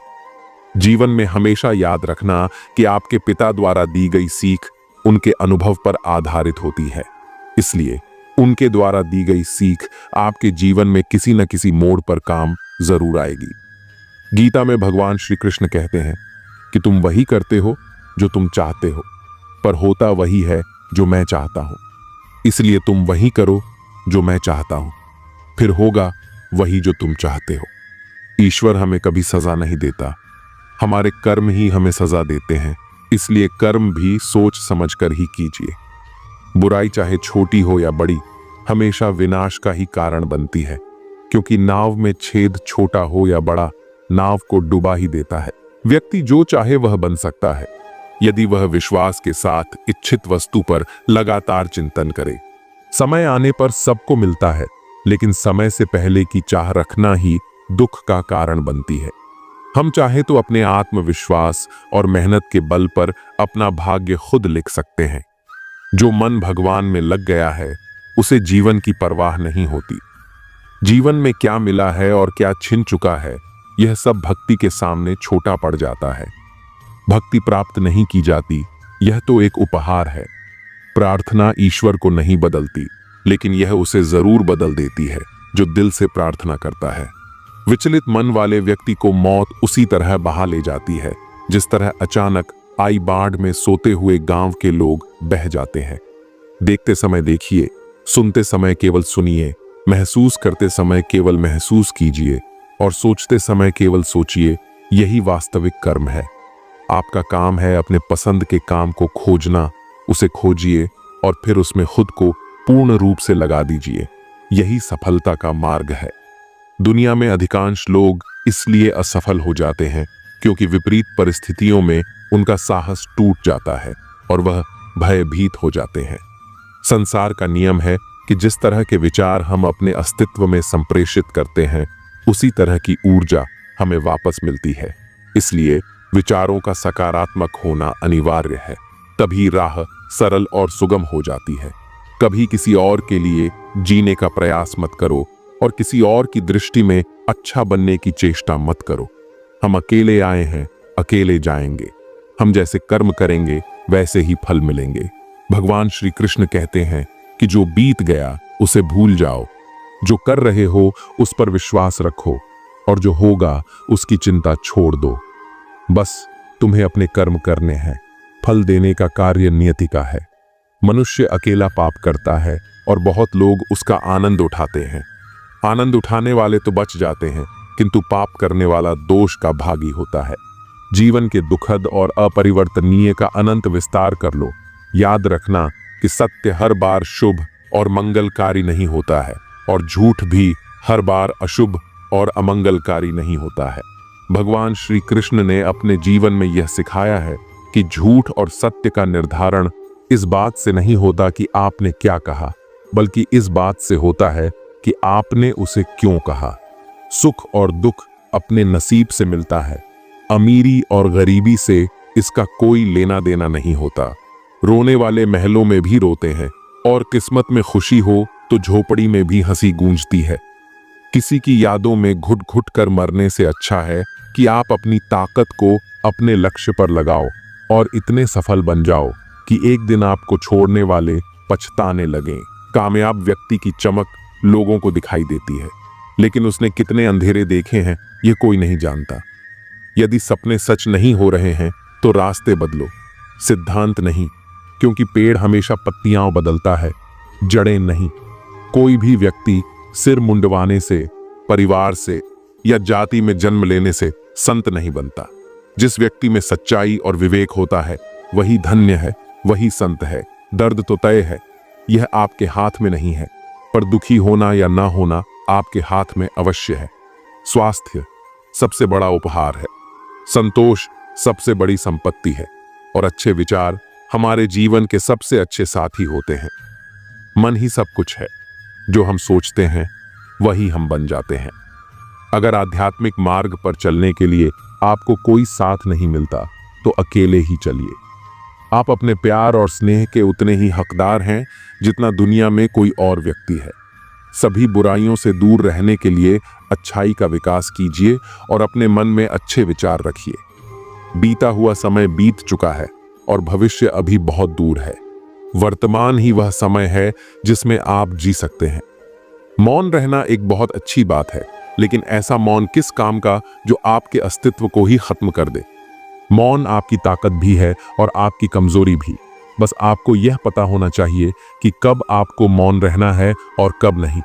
जीवन में हमेशा याद रखना कि आपके पिता द्वारा दी गई सीख उनके अनुभव पर आधारित होती है, इसलिए उनके द्वारा दी गई सीख आपके जीवन में किसी न किसी मोड़ पर काम जरूर आएगी। गीता में भगवान श्री कृष्ण कहते हैं कि तुम वही करते हो जो तुम चाहते हो, पर होता वही है जो मैं चाहता हूं। इसलिए तुम वही करो जो मैं चाहता हूं, फिर होगा वही जो तुम चाहते हो। ईश्वर हमें कभी सजा नहीं देता, हमारे कर्म ही हमें सजा देते हैं। इसलिए कर्म भी सोच समझकर ही कीजिए। बुराई चाहे छोटी हो या बड़ी, हमेशा विनाश का ही कारण बनती है, क्योंकि नाव में छेद छोटा हो या बड़ा, नाव को डुबा ही देता है। व्यक्ति जो चाहे वह बन सकता है, यदि वह विश्वास के साथ इच्छित वस्तु पर लगातार चिंतन करे। समय आने पर सबको मिलता है, लेकिन समय से पहले की चाह रखना ही दुख का कारण बनती है। हम चाहे तो अपने आत्मविश्वास और मेहनत के बल पर अपना भाग्य खुद लिख सकते हैं। जो मन भगवान में लग गया है उसे जीवन की परवाह नहीं होती। जीवन में क्या मिला है और क्या छिन चुका है, यह सब भक्ति के सामने छोटा पड़ जाता है। भक्ति प्राप्त नहीं की जाती, यह तो एक उपहार है। प्रार्थना ईश्वर को नहीं बदलती, लेकिन यह उसे जरूर बदल देती है जो दिल से प्रार्थना करता है। विचलित मन वाले व्यक्ति को मौत उसी तरह बहा ले जाती है जिस तरह अचानक आई बाढ़ में सोते हुए गांव के लोग बह जाते हैं। देखते समय देखिए, सुनते समय केवल सुनिए, महसूस करते समय केवल महसूस कीजिए और सोचते समय केवल सोचिए। यही वास्तविक कर्म है। आपका काम है अपने पसंद के काम को खोजना, उसे खोजिए और फिर उसमें खुद को पूर्ण रूप से लगा दीजिए। यही सफलता का मार्ग है। दुनिया में अधिकांश लोग इसलिए असफल हो जाते हैं क्योंकि विपरीत परिस्थितियों में उनका साहस टूट जाता है और वह भयभीत हो जाते हैं। संसार का नियम है कि जिस तरह के विचार हम अपने अस्तित्व में संप्रेषित करते हैं, उसी तरह की ऊर्जा हमें वापस मिलती है। इसलिए विचारों का सकारात्मक होना अनिवार्य है, तभी राह सरल और सुगम हो जाती है। कभी किसी और के लिए जीने का प्रयास मत करो और किसी और की दृष्टि में अच्छा बनने की चेष्टा मत करो। हम अकेले आए हैं, अकेले जाएंगे। हम जैसे कर्म करेंगे वैसे ही फल मिलेंगे। भगवान श्री कृष्ण कहते हैं कि जो बीत गया उसे भूल जाओ, जो कर रहे हो उस पर विश्वास रखो और जो होगा उसकी चिंता छोड़ दो। बस तुम्हें अपने कर्म करने हैं, फल देने का कार्य नियति का है। मनुष्य अकेला पाप करता है और बहुत लोग उसका आनंद उठाते हैं। आनंद उठाने वाले तो बच जाते हैं, किंतु पाप करने वाला दोष का भागी होता है। जीवन के दुखद और अपरिवर्तनीय का अनंत विस्तार कर लो। याद रखना कि सत्य हर बार शुभ और मंगलकारी नहीं होता है और झूठ भी हर बार अशुभ और अमंगलकारी नहीं होता है। भगवान श्री कृष्ण ने अपने जीवन में यह सिखाया है कि झूठ और सत्य का निर्धारण इस बात से नहीं होता कि आपने क्या कहा, बल्कि इस बात से होता है कि आपने उसे क्यों कहा। सुख और दुख अपने नसीब से मिलता है, अमीरी और गरीबी से इसका कोई लेना देना नहीं होता। रोने वाले महलों में भी रोते हैं और किस्मत में खुशी हो तो झोपड़ी में भी हंसी गूंजती है। किसी की यादों में घुट घुट कर मरने से अच्छा है कि आप अपनी ताकत को अपने लक्ष्य पर लगाओ और इतने सफल बन जाओ कि एक दिन आपको छोड़ने वाले पछताने लगें। कामयाब व्यक्ति की चमक लोगों को दिखाई देती है, लेकिन उसने कितने अंधेरे देखे हैं ये कोई नहीं जानता। यदि सपने सच नहीं हो रहे हैं तो रास्ते बदलो, सिद्धांत नहीं, क्योंकि पेड़ हमेशा पत्तियां बदलता है, जड़ें नहीं। कोई भी व्यक्ति सिर मुंडवाने से, परिवार से या जाति में जन्म लेने से संत नहीं बनता। जिस व्यक्ति में सच्चाई और विवेक होता है वही धन्य है, वही संत है। दर्द तो तय है, यह आपके हाथ में नहीं है, पर दुखी होना या ना होना आपके हाथ में अवश्य है। स्वास्थ्य सबसे बड़ा उपहार है, संतोष सबसे बड़ी संपत्ति है और अच्छे विचार हमारे जीवन के सबसे अच्छे साथी होते हैं। मन ही सब कुछ है, जो हम सोचते हैं वही हम बन जाते हैं। अगर आध्यात्मिक मार्ग पर चलने के लिए आपको कोई साथ नहीं मिलता तो अकेले ही चलिए। आप अपने प्यार और स्नेह के उतने ही हकदार हैं जितना दुनिया में कोई और व्यक्ति है। सभी बुराइयों से दूर रहने के लिए अच्छाई का विकास कीजिए और अपने मन में अच्छे विचार रखिए। बीता हुआ समय बीत चुका है और भविष्य अभी बहुत दूर है। वर्तमान ही वह समय है जिसमें आप जी सकते हैं। मौन रहना एक बहुत अच्छी बात है, लेकिन ऐसा मौन किस काम का जो आपके अस्तित्व को ही खत्म कर दे। मौन आपकी ताकत भी है और आपकी कमजोरी भी। बस आपको यह पता होना चाहिए कि कब आपको मौन रहना है और कब नहीं।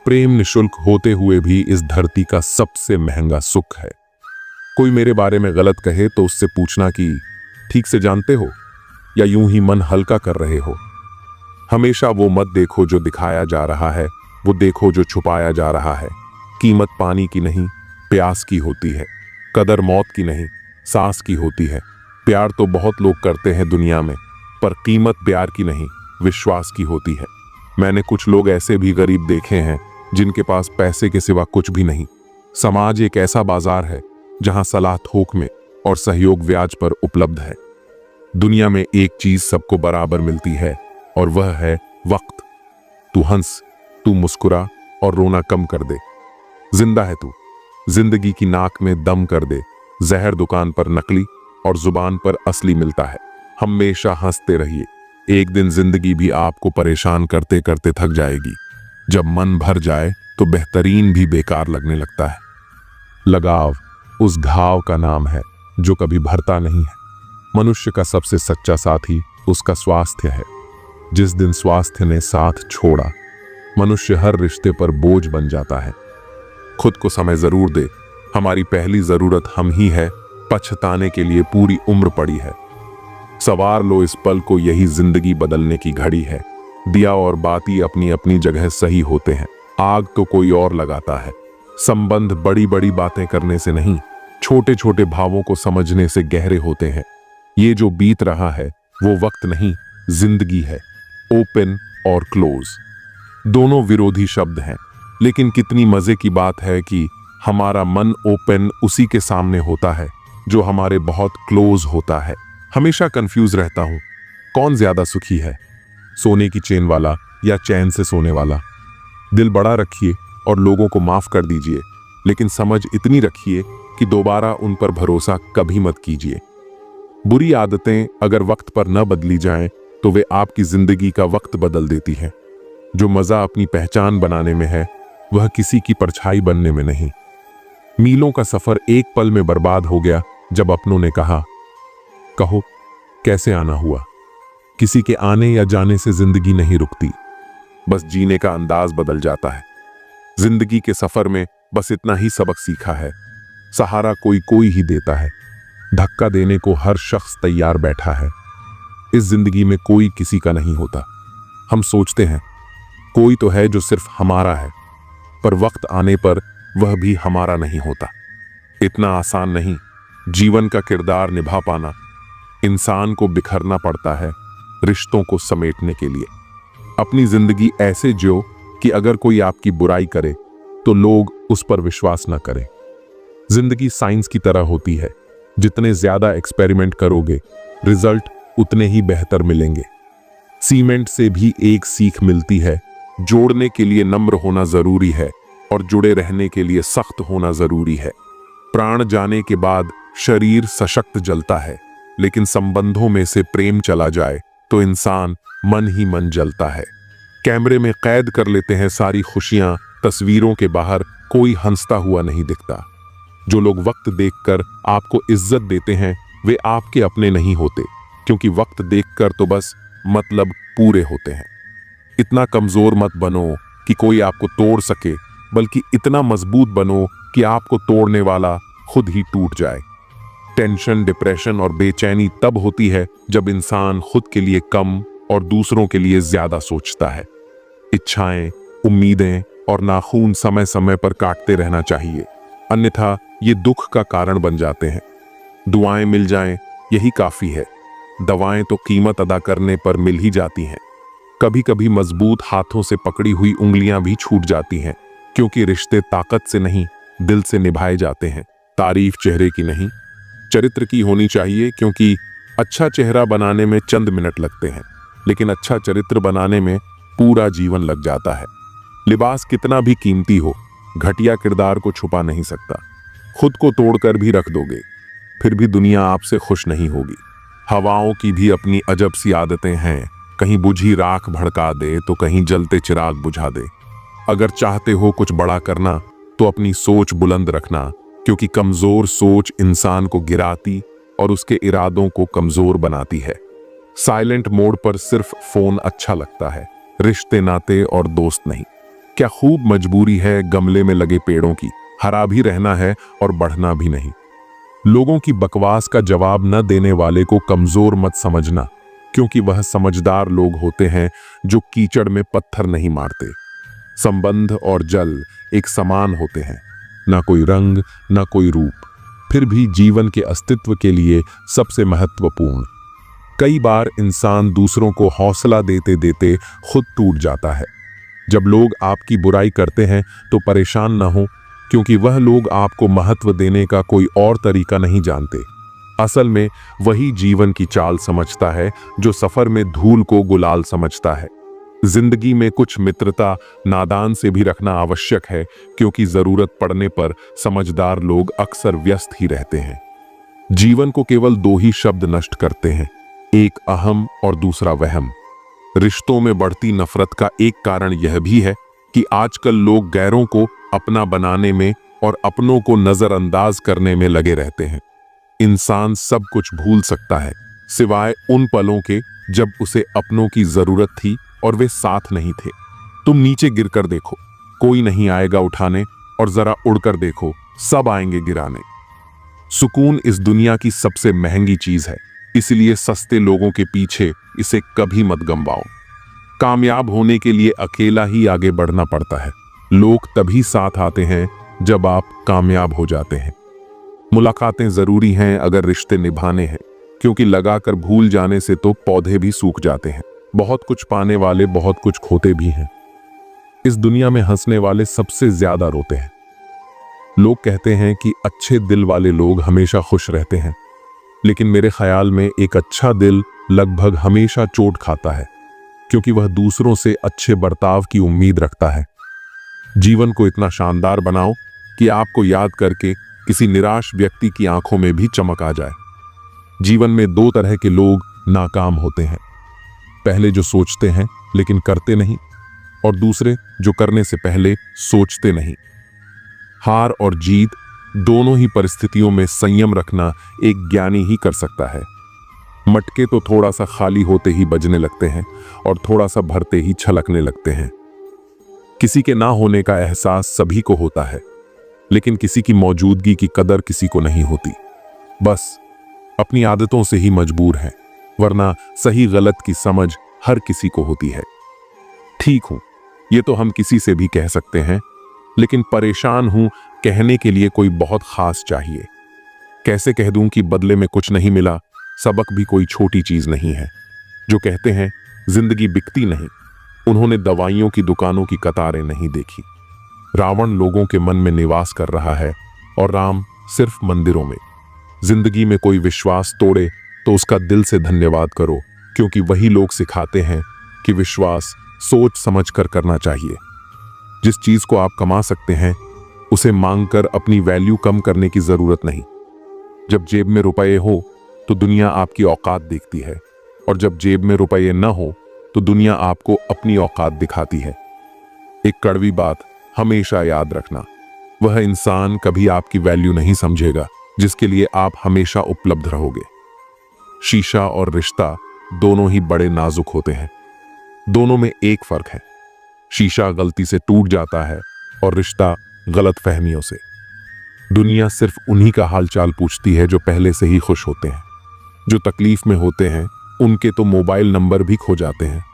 प्रेम निशुल्क होते हुए भी इस धरती का सबसे महंगा सुख है। कोई मेरे बारे में गलत कहे तो उससे पूछना कि ठीक से जानते हो या यूं ही मन हल्का कर रहे हो। हमेशा वो मत देखो जो दिखाया जा रहा है, वो देखो जो छुपाया जा रहा है। कीमत पानी की नहीं, प्यास की होती है। कदर मौत की नहीं, सांस की होती है। प्यार तो बहुत लोग करते हैं दुनिया में, पर कीमत प्यार की नहीं, विश्वास की होती है। मैंने कुछ लोग ऐसे भी गरीब देखे हैं जिनके पास पैसे के सिवा कुछ भी नहीं। समाज एक ऐसा बाजार है जहां सलाह थोक में और सहयोग ब्याज पर उपलब्ध है। दुनिया में एक चीज सबको बराबर मिलती है और वह है वक्त। तू हंस, तू मुस्कुरा और रोना कम कर दे। जिंदा है तू, जिंदगी की नाक में दम कर दे। जहर दुकान पर नकली और जुबान पर असली मिलता है। हमेशा हंसते रहिए, एक दिन जिंदगी भी आपको परेशान करते करते थक जाएगी। जब मन भर जाए तो बेहतरीन भी बेकार लगने लगता है। लगाव उस घाव का नाम है जो कभी भरता नहीं है। मनुष्य का सबसे सच्चा साथी उसका स्वास्थ्य है। जिस दिन स्वास्थ्य ने साथ छोड़ा, मनुष्य हर रिश्ते पर बोझ बन जाता है। खुद को समय जरूर दे, हमारी पहली जरूरत हम ही है, पछताने के लिए पूरी उम्र पड़ी है। सवार लो इस पल को, यही जिंदगी बदलने की घड़ी है। दिया और बाती अपनी अपनी जगह सही होते हैं, आग तो कोई और लगाता है। संबंध बड़ी बड़ी बातें करने से नहीं, छोटे छोटे भावों को समझने से गहरे होते हैं। ये जो बीत रहा है वो वक्त नहीं, जिंदगी है। ओपन और क्लोज दोनों विरोधी शब्द हैं, लेकिन कितनी मजे की बात है कि हमारा मन ओपन उसी के सामने होता है जो हमारे बहुत क्लोज होता है। हमेशा कंफ्यूज रहता हूं, कौन ज्यादा सुखी है, सोने की चेन वाला या चैन से सोने वाला। दिल बड़ा रखिए और लोगों को माफ कर दीजिए, लेकिन समझ इतनी रखिए कि दोबारा उन पर भरोसा कभी मत कीजिए। बुरी आदतें अगर वक्त पर न बदली जाएं तो वे आपकी जिंदगी का वक्त बदल देती हैं। जो मजा अपनी पहचान बनाने में है वह किसी की परछाई बनने में नहीं। मीलों का सफर एक पल में बर्बाद हो गया जब अपनों ने कहा, कहो कैसे आना हुआ। किसी के आने या जाने से जिंदगी नहीं रुकती, बस जीने का अंदाज बदल जाता है। जिंदगी के सफर में बस इतना ही सबक सीखा है, सहारा कोई कोई ही देता है। धक्का देने को हर शख्स तैयार बैठा है। इस जिंदगी में कोई किसी का नहीं होता। हम सोचते हैं कोई तो है जो सिर्फ हमारा है, पर वक्त आने पर वह भी हमारा नहीं होता। इतना आसान नहीं जीवन का किरदार निभा पाना। इंसान को बिखरना पड़ता है रिश्तों को समेटने के लिए। अपनी जिंदगी ऐसे जियो कि अगर कोई आपकी बुराई करे तो लोग उस पर विश्वास न करें। जिंदगी साइंस की तरह होती है, जितने ज्यादा एक्सपेरिमेंट करोगे रिजल्ट उतने ही बेहतर मिलेंगे। सीमेंट से भी एक सीख मिलती है, जोड़ने के लिए नम्र होना जरूरी है और जुड़े रहने के लिए सख्त होना जरूरी है। प्राण जाने के बाद शरीर सशक्त जलता है, लेकिन संबंधों में से प्रेम चला जाए तो इंसान मन ही मन जलता है। कैमरे में कैद कर लेते हैं सारी खुशियां, तस्वीरों के बाहर कोई हंसता हुआ नहीं दिखता। जो लोग वक्त देखकर आपको इज्जत देते हैं वे आपके अपने नहीं होते, क्योंकि वक्त देखकर तो बस मतलब पूरे होते हैं। इतना कमजोर मत बनो कि कोई आपको तोड़ सके, बल्कि इतना मजबूत बनो कि आपको तोड़ने वाला खुद ही टूट जाए। टेंशन, डिप्रेशन और बेचैनी तब होती है जब इंसान खुद के लिए कम और दूसरों के लिए ज्यादा सोचता है। इच्छाएं, उम्मीदें और नाखून समय समय पर काटते रहना चाहिए, अन्यथा ये दुख का कारण बन जाते हैं। दुआएं मिल जाएं यही काफी है, दवाएं तो कीमत अदा करने पर मिल ही जाती हैं। कभी कभी मजबूत हाथों से पकड़ी हुई उंगलियां भी छूट जाती हैं, क्योंकि रिश्ते ताकत से नहीं दिल से निभाए जाते हैं। तारीफ चेहरे की नहीं चरित्र की होनी चाहिए, क्योंकि अच्छा चेहरा बनाने में चंद मिनट लगते हैं, लेकिन अच्छा चरित्र बनाने में पूरा जीवन लग जाता है। लिबास कितना भी कीमती हो, घटिया किरदार को छुपा नहीं सकता। खुद को तोड़कर भी रख दोगे, फिर भी दुनिया आपसे खुश नहीं होगी। हवाओं की भी अपनी अजब सी आदतें हैं, कहीं बुझी राख भड़का दे तो कहीं जलते चिराग बुझा दे। अगर चाहते हो कुछ बड़ा करना तो अपनी सोच बुलंद रखना, क्योंकि कमजोर सोच इंसान को गिराती और उसके इरादों को कमजोर बनाती है। साइलेंट मोड पर सिर्फ फोन अच्छा लगता है, रिश्ते नाते और दोस्त नहीं। क्या खूब मजबूरी है गमले में लगे पेड़ों की, हरा भी रहना है और बढ़ना भी नहीं। लोगों की बकवास का जवाब न देने वाले को कमजोर मत समझना, क्योंकि वह समझदार लोग होते हैं जो कीचड़ में पत्थर नहीं मारते। संबंध और जल एक समान होते हैं, ना कोई रंग ना कोई रूप, फिर भी जीवन के अस्तित्व के लिए सबसे महत्वपूर्ण। कई बार इंसान दूसरों को हौसला देते देते खुद टूट जाता है। जब लोग आपकी बुराई करते हैं तो परेशान न हो, क्योंकि वह लोग आपको महत्व देने का कोई और तरीका नहीं जानते। असल में वही जीवन की चाल समझता है जो सफर में धूल को गुलाल समझता है। जिंदगी में कुछ मित्रता नादान से भी रखना आवश्यक है, क्योंकि जरूरत पड़ने पर समझदार लोग अक्सर व्यस्त ही रहते हैं। जीवन को केवल दो ही शब्द नष्ट करते हैं, एक अहम और दूसरा वहम। रिश्तों में बढ़ती नफरत का एक कारण यह भी है कि आजकल लोग गैरों को अपना बनाने में और अपनों को नजरअंदाज करने में लगे रहते हैं। इंसान सब कुछ भूल सकता है, सिवाय उन पलों के जब उसे अपनों की जरूरत थी और वे साथ नहीं थे। तुम नीचे गिरकर देखो, कोई नहीं आएगा उठाने, और जरा उड़कर देखो, सब आएंगे गिराने। सुकून इस दुनिया की सबसे महंगी चीज है, इसलिए सस्ते लोगों के पीछे इसे कभी मत गंवाओ। कामयाब होने के लिए अकेला ही आगे बढ़ना पड़ता है। लोग तभी साथ आते हैं जब आप कामयाब हो जाते हैं। मुलाकातें जरूरी हैं अगर रिश्ते निभाने हैं, क्योंकि लगाकर भूल जाने से तो पौधे भी सूख जाते हैं। बहुत कुछ पाने वाले बहुत कुछ खोते भी हैं। इस दुनिया में हंसने वाले सबसे ज्यादा रोते हैं। लोग कहते हैं कि अच्छे दिल वाले लोग हमेशा खुश रहते हैं, लेकिन मेरे ख्याल में एक अच्छा दिल लगभग हमेशा चोट खाता है, क्योंकि वह दूसरों से अच्छे बर्ताव की उम्मीद रखता है। जीवन को इतना शानदार बनाओ कि आपको याद करके किसी निराश व्यक्ति की आंखों में भी चमक आ जाए। जीवन में दो तरह के लोग नाकाम होते हैं, पहले जो सोचते हैं लेकिन करते नहीं, और दूसरे जो करने से पहले सोचते नहीं। हार और जीत दोनों ही परिस्थितियों में संयम रखना एक ज्ञानी ही कर सकता है। मटके तो थोड़ा सा खाली होते ही बजने लगते हैं और थोड़ा सा भरते ही छलकने लगते हैं। किसी के ना होने का एहसास सभी को होता है, लेकिन किसी की मौजूदगी की कदर किसी को नहीं होती। बस अपनी आदतों से ही मजबूर हैं। वरना सही गलत की समझ हर किसी को होती है। ठीक हूं, ये तो हम किसी से भी कह सकते हैं, लेकिन परेशान हूं कहने के लिए कोई बहुत खास चाहिए। कैसे कह दूं कि बदले में कुछ नहीं मिला? सबक भी कोई छोटी चीज नहीं है। जो कहते हैं जिंदगी बिकती नहीं, उन्होंने दवाइयों की दुकानों की कतारें नहीं देखी। रावण लोगों के मन में निवास कर रहा है और राम सिर्फ मंदिरों में। जिंदगी में कोई विश्वास तोड़े तो उसका दिल से धन्यवाद करो, क्योंकि वही लोग सिखाते हैं कि विश्वास सोच समझकर करना चाहिए। जिस चीज को आप कमा सकते हैं उसे मांगकर अपनी वैल्यू कम करने की जरूरत नहीं। जब जेब में रुपए हो तो दुनिया आपकी औकात देखती है, और जब जेब में रुपए न हो तो दुनिया आपको अपनी औकात दिखाती है। एक कड़वी बात हमेशा याद रखना, वह इंसान कभी आपकी वैल्यू नहीं समझेगा जिसके लिए आप हमेशा उपलब्ध रहोगे। शीशा और रिश्ता दोनों ही बड़े नाजुक होते हैं। दोनों में एक फर्क है, शीशा गलती से टूट जाता है और रिश्ता गलत फहमियों से। दुनिया सिर्फ उन्हीं का हालचाल पूछती है जो पहले से ही खुश होते हैं। जो तकलीफ में होते हैं उनके तो मोबाइल नंबर भी खो जाते हैं।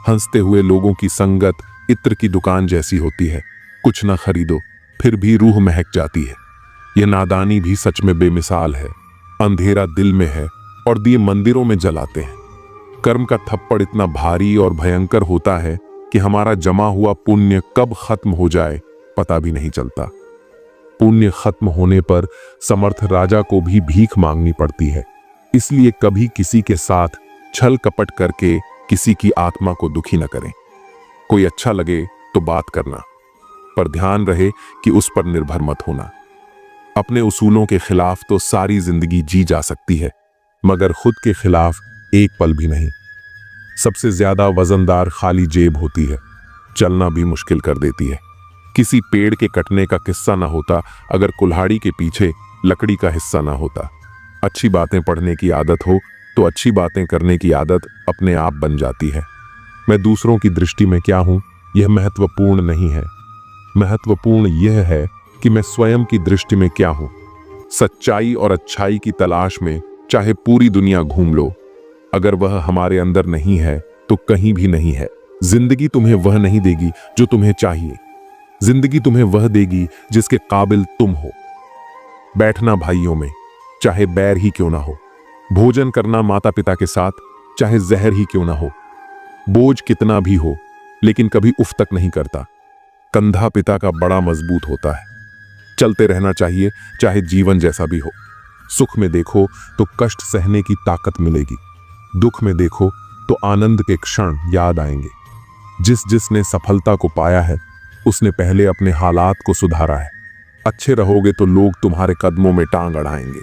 हंसते हुए लोगों की संगत इत्र की दुकान जैसी होती है, कुछ ना खरीदो फिर भी रूह महक जाती है। यह नादानी भी सच में बेमिसाल है। अंधेरा दिल में है और दिए मंदिरों में जलाते हैं। कर्म का थप्पड़ इतना भारी और भयंकर होता है कि हमारा जमा हुआ पुण्य कब खत्म हो जाए पता भी नहीं चलता। पुण्य खत्म होने पर समर्थ राजा को भी भीख मांगनी पड़ती है। इसलिए कभी किसी के साथ छल कपट करके किसी की आत्मा को दुखी न करें। कोई अच्छा लगे तो बात करना, पर ध्यान रहे कि उस पर निर्भर मत होना। अपने उसूलों के खिलाफ तो सारी जिंदगी जी जा सकती है, मगर खुद के खिलाफ एक पल भी नहीं। सबसे ज्यादा वजनदार खाली जेब होती है, चलना भी मुश्किल कर देती है। किसी पेड़ के कटने का किस्सा ना होता अगर कुल्हाड़ी के पीछे लकड़ी का हिस्सा ना होता। अच्छी बातें पढ़ने की आदत हो तो अच्छी बातें करने की आदत अपने आप बन जाती है। मैं दूसरों की दृष्टि में क्या हूं यह महत्वपूर्ण नहीं है। महत्वपूर्ण यह है कि मैं स्वयं की दृष्टि में क्या हूं। सच्चाई और अच्छाई की तलाश में चाहे पूरी दुनिया घूम लो, अगर वह हमारे अंदर नहीं है तो कहीं भी नहीं है। जिंदगी तुम्हें वह नहीं देगी जो तुम्हें चाहिए। जिंदगी तुम्हें वह देगी जिसके काबिल तुम हो। बैठना भाइयों में, चाहे बैर ही क्यों ना हो। भोजन करना माता पिता के साथ, चाहे जहर ही क्यों ना हो। बोझ कितना भी हो लेकिन कभी उफ तक नहीं करता। कंधा पिता का बड़ा मजबूत होता है। चलते रहना चाहिए चाहे जीवन जैसा भी हो। सुख में देखो तो कष्ट सहने की ताकत मिलेगी, दुख में देखो तो आनंद के क्षण याद आएंगे। जिसने सफलता को पाया है उसने पहले अपने हालात को सुधारा है। अच्छे रहोगे तो लोग तुम्हारे कदमों में टांग अड़ाएंगे,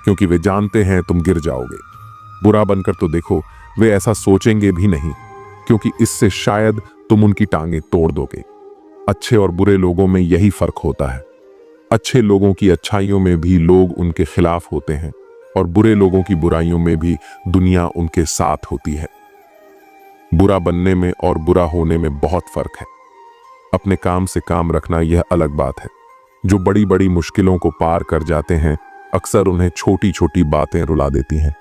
क्योंकि वे जानते हैं तुम गिर जाओगे। बुरा बनकर तो देखो, वे ऐसा सोचेंगे भी नहीं, क्योंकि इससे शायद तुम उनकी टांगें तोड़ दोगे। अच्छे और बुरे लोगों में यही फर्क होता है। अच्छे लोगों की अच्छाइयों में भी लोग उनके खिलाफ होते हैं, और बुरे लोगों की बुराइयों में भी दुनिया उनके साथ होती है। बुरा बनने में और बुरा होने में बहुत फर्क है। अपने काम से काम रखना यह अलग बात है। जो बड़ी बड़ी मुश्किलों को पार कर जाते हैं अक्सर उन्हें छोटी छोटी बातें रुला देती हैं।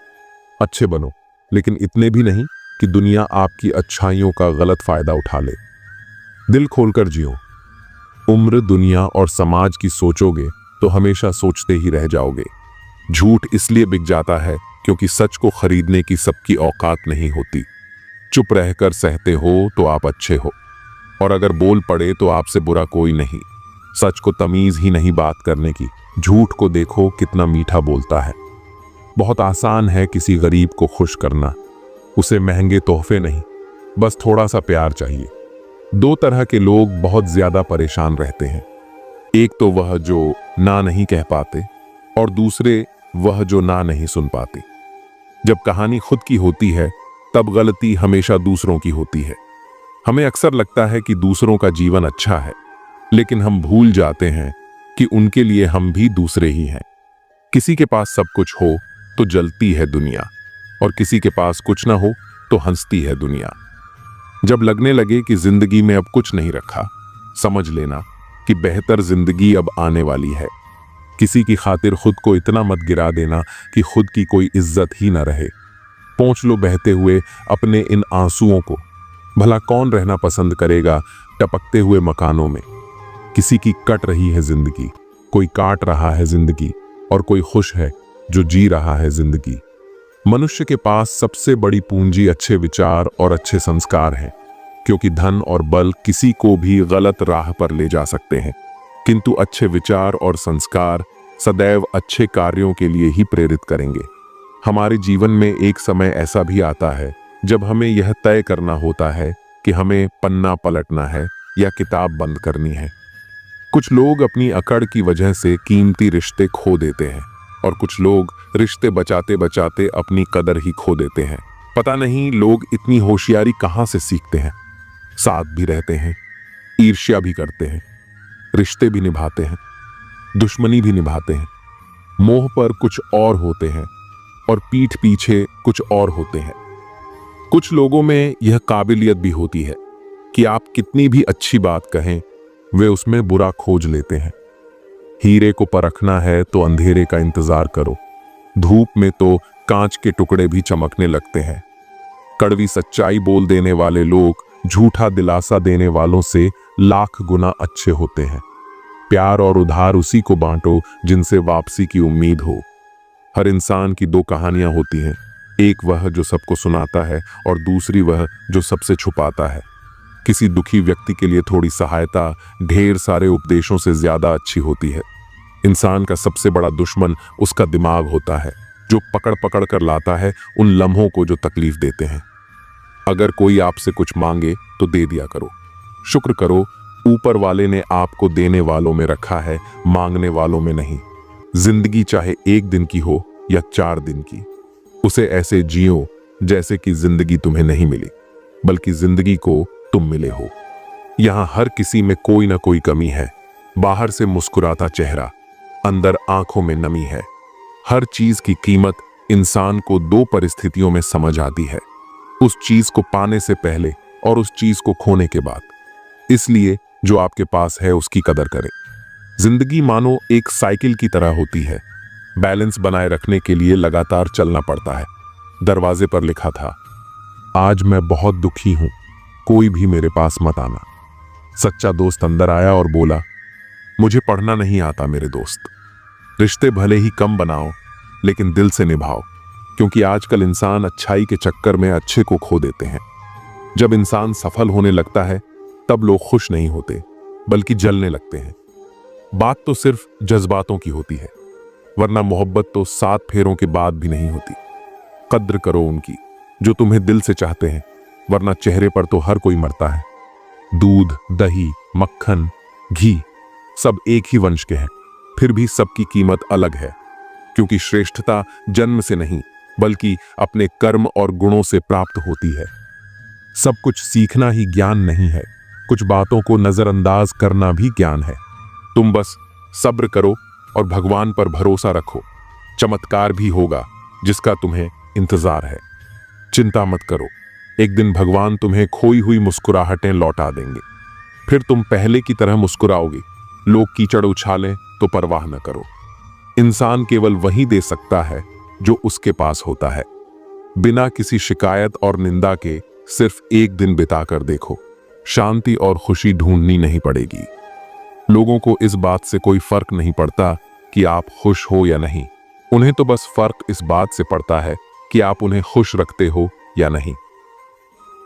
अच्छे बनो, लेकिन इतने भी नहीं कि दुनिया आपकी अच्छाइयों का गलत फायदा उठा ले। दिल खोलकर जियो। उम्र, दुनिया और समाज की सोचोगे तो हमेशा सोचते ही रह जाओगे। झूठ इसलिए बिक जाता है क्योंकि सच को खरीदने की सबकी औकात नहीं होती। चुप रहकर सहते हो तो आप अच्छे हो, और अगर बोल पड़े तो आपसे बुरा कोई नहीं। सच को तमीज ही नहीं बात करने की। झूठ को देखो कितना मीठा बोलता है। बहुत आसान है किसी गरीब को खुश करना। उसे महंगे तोहफे नहीं, बस थोड़ा सा प्यार चाहिए। दो तरह के लोग बहुत ज्यादा परेशान रहते हैं। एक तो वह जो ना नहीं कह पाते, और दूसरे वह जो ना नहीं सुन पाते। जब कहानी खुद की होती है तब गलती हमेशा दूसरों की होती है। हमें अक्सर लगता है कि दूसरों का जीवन अच्छा है, लेकिन हम भूल जाते हैं कि उनके लिए हम भी दूसरे ही हैं। किसी के पास सब कुछ हो तो जलती है दुनिया, और किसी के पास कुछ ना हो तो हंसती है दुनिया। जब लगने लगे कि जिंदगी में अब कुछ नहीं रखा, समझ लेना कि बेहतर जिंदगी अब आने वाली है। किसी की खातिर खुद को इतना मत गिरा देना कि खुद की कोई इज्जत ही ना रहे। पोंछ लो बहते हुए अपने इन आंसुओं को। भला कौन रहना पसंद करेगा टपकते हुए मकानों में। किसी की कट रही है जिंदगी, कोई काट रहा है जिंदगी, और कोई खुश है जो जी रहा है जिंदगी। मनुष्य के पास सबसे बड़ी पूंजी अच्छे विचार और अच्छे संस्कार हैं, क्योंकि धन और बल किसी को भी गलत राह पर ले जा सकते हैं, किंतु अच्छे विचार और संस्कार सदैव अच्छे कार्यों के लिए ही प्रेरित करेंगे। हमारे जीवन में एक समय ऐसा भी आता है जब हमें यह तय करना होता है कि हमें पन्ना पलटना है या किताब बंद करनी है। कुछ लोग अपनी अकड़ की वजह से कीमती रिश्ते खो देते हैं, और कुछ लोग रिश्ते बचाते बचाते अपनी कदर ही खो देते हैं। पता नहीं लोग इतनी होशियारी कहाँ से सीखते हैं। साथ भी रहते हैं, ईर्ष्या भी करते हैं, रिश्ते भी निभाते हैं, दुश्मनी भी निभाते हैं, मोह पर कुछ और होते हैं और पीठ पीछे कुछ और होते हैं। कुछ लोगों में यह काबिलियत भी होती है कि आप कितनी भी अच्छी बात कहें, वे उसमें बुरा खोज लेते हैं। हीरे को परखना है तो अंधेरे का इंतजार करो, धूप में तो कांच के टुकड़े भी चमकने लगते हैं। कड़वी सच्चाई बोल देने वाले लोग झूठा दिलासा देने वालों से लाख गुना अच्छे होते हैं। प्यार और उधार उसी को बांटो जिनसे वापसी की उम्मीद हो। हर इंसान की दो कहानियां होती हैं, एक वह जो सबको सुनाता है और दूसरी वह जो सबसे छुपाता है। किसी दुखी व्यक्ति के लिए थोड़ी सहायता ढेर सारे उपदेशों से ज्यादा अच्छी होती है। इंसान का सबसे बड़ा दुश्मन उसका दिमाग होता है, जो पकड़ पकड़ कर लाता है उन लम्हों को जो तकलीफ देते हैं। अगर कोई आपसे कुछ मांगे तो दे दिया करो। शुक्र करो ऊपर वाले ने आपको देने वालों में रखा है, मांगने वालों में नहीं। जिंदगी चाहे 1 दिन की हो या 4 दिन की, उसे ऐसे जियो जैसे कि जिंदगी तुम्हें नहीं मिली, बल्कि जिंदगी को तुम मिले हो। यहां हर किसी में कोई ना कोई कमी है। बाहर से मुस्कुराता चेहरा, अंदर आंखों में नमी है। हर चीज की कीमत इंसान को 2 परिस्थितियों में समझ आती है, उस चीज को पाने से पहले और उस चीज को खोने के बाद। इसलिए जो आपके पास है उसकी कदर करें। जिंदगी मानो एक साइकिल की तरह होती है, बैलेंस बनाए रखने के लिए लगातार चलना पड़ता है। दरवाजे पर लिखा था, आज मैं बहुत दुखी हूं, कोई भी मेरे पास मत आना। सच्चा दोस्त अंदर आया और बोला, मुझे पढ़ना नहीं आता मेरे दोस्त। रिश्ते भले ही कम बनाओ लेकिन दिल से निभाओ, क्योंकि आजकल इंसान अच्छाई के चक्कर में अच्छे को खो देते हैं। जब इंसान सफल होने लगता है तब लोग खुश नहीं होते बल्कि जलने लगते हैं। बात तो सिर्फ जज्बातों की होती है, वरना मोहब्बत तो 7 फेरों के बाद भी नहीं होती। कद्र करो उनकी जो तुम्हें दिल से चाहते हैं, वरना चेहरे पर तो हर कोई मरता है। दूध, दही, मक्खन, घी सब एक ही वंश के हैं, फिर भी सबकी कीमत अलग है, क्योंकि श्रेष्ठता जन्म से नहीं बल्कि अपने कर्म और गुणों से प्राप्त होती है। सब कुछ सीखना ही ज्ञान नहीं है, कुछ बातों को नजरअंदाज करना भी ज्ञान है। तुम बस सब्र करो और भगवान पर भरोसा रखो, चमत्कार भी होगा जिसका तुम्हें इंतजार है। चिंता मत करो, एक दिन भगवान तुम्हें खोई हुई मुस्कुराहटें लौटा देंगे, फिर तुम पहले की तरह मुस्कुराओगे। लोग कीचड़ उछालें तो परवाह न करो। इंसान केवल वही दे सकता है जो उसके पास होता है। बिना किसी शिकायत और निंदा के सिर्फ एक दिन बिताकर देखो, शांति और खुशी ढूंढनी नहीं पड़ेगी। लोगों को इस बात से कोई फर्क नहीं पड़ता कि आप खुश हो या नहीं, उन्हें तो बस फर्क इस बात से पड़ता है कि आप उन्हें खुश रखते हो या नहीं।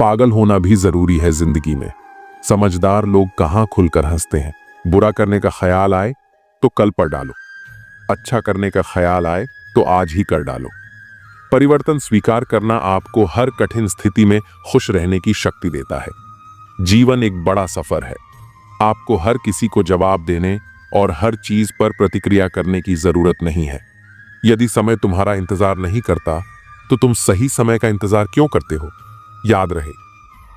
पागल होना भी जरूरी है जिंदगी में। समझदार लोग कहां खुलकर हंसते हैं। बुरा करने का ख्याल आए तो कल पर डालो, अच्छा करने का ख्याल आए तो आज ही कर डालो। परिवर्तन स्वीकार करना आपको हर कठिन स्थिति में खुश रहने की शक्ति देता है। जीवन एक बड़ा सफर है, आपको हर किसी को जवाब देने और हर चीज पर प्रतिक्रिया करने की जरूरत नहीं है। यदि समय तुम्हारा इंतजार नहीं करता तो तुम सही समय का इंतजार क्यों करते हो? याद रहे,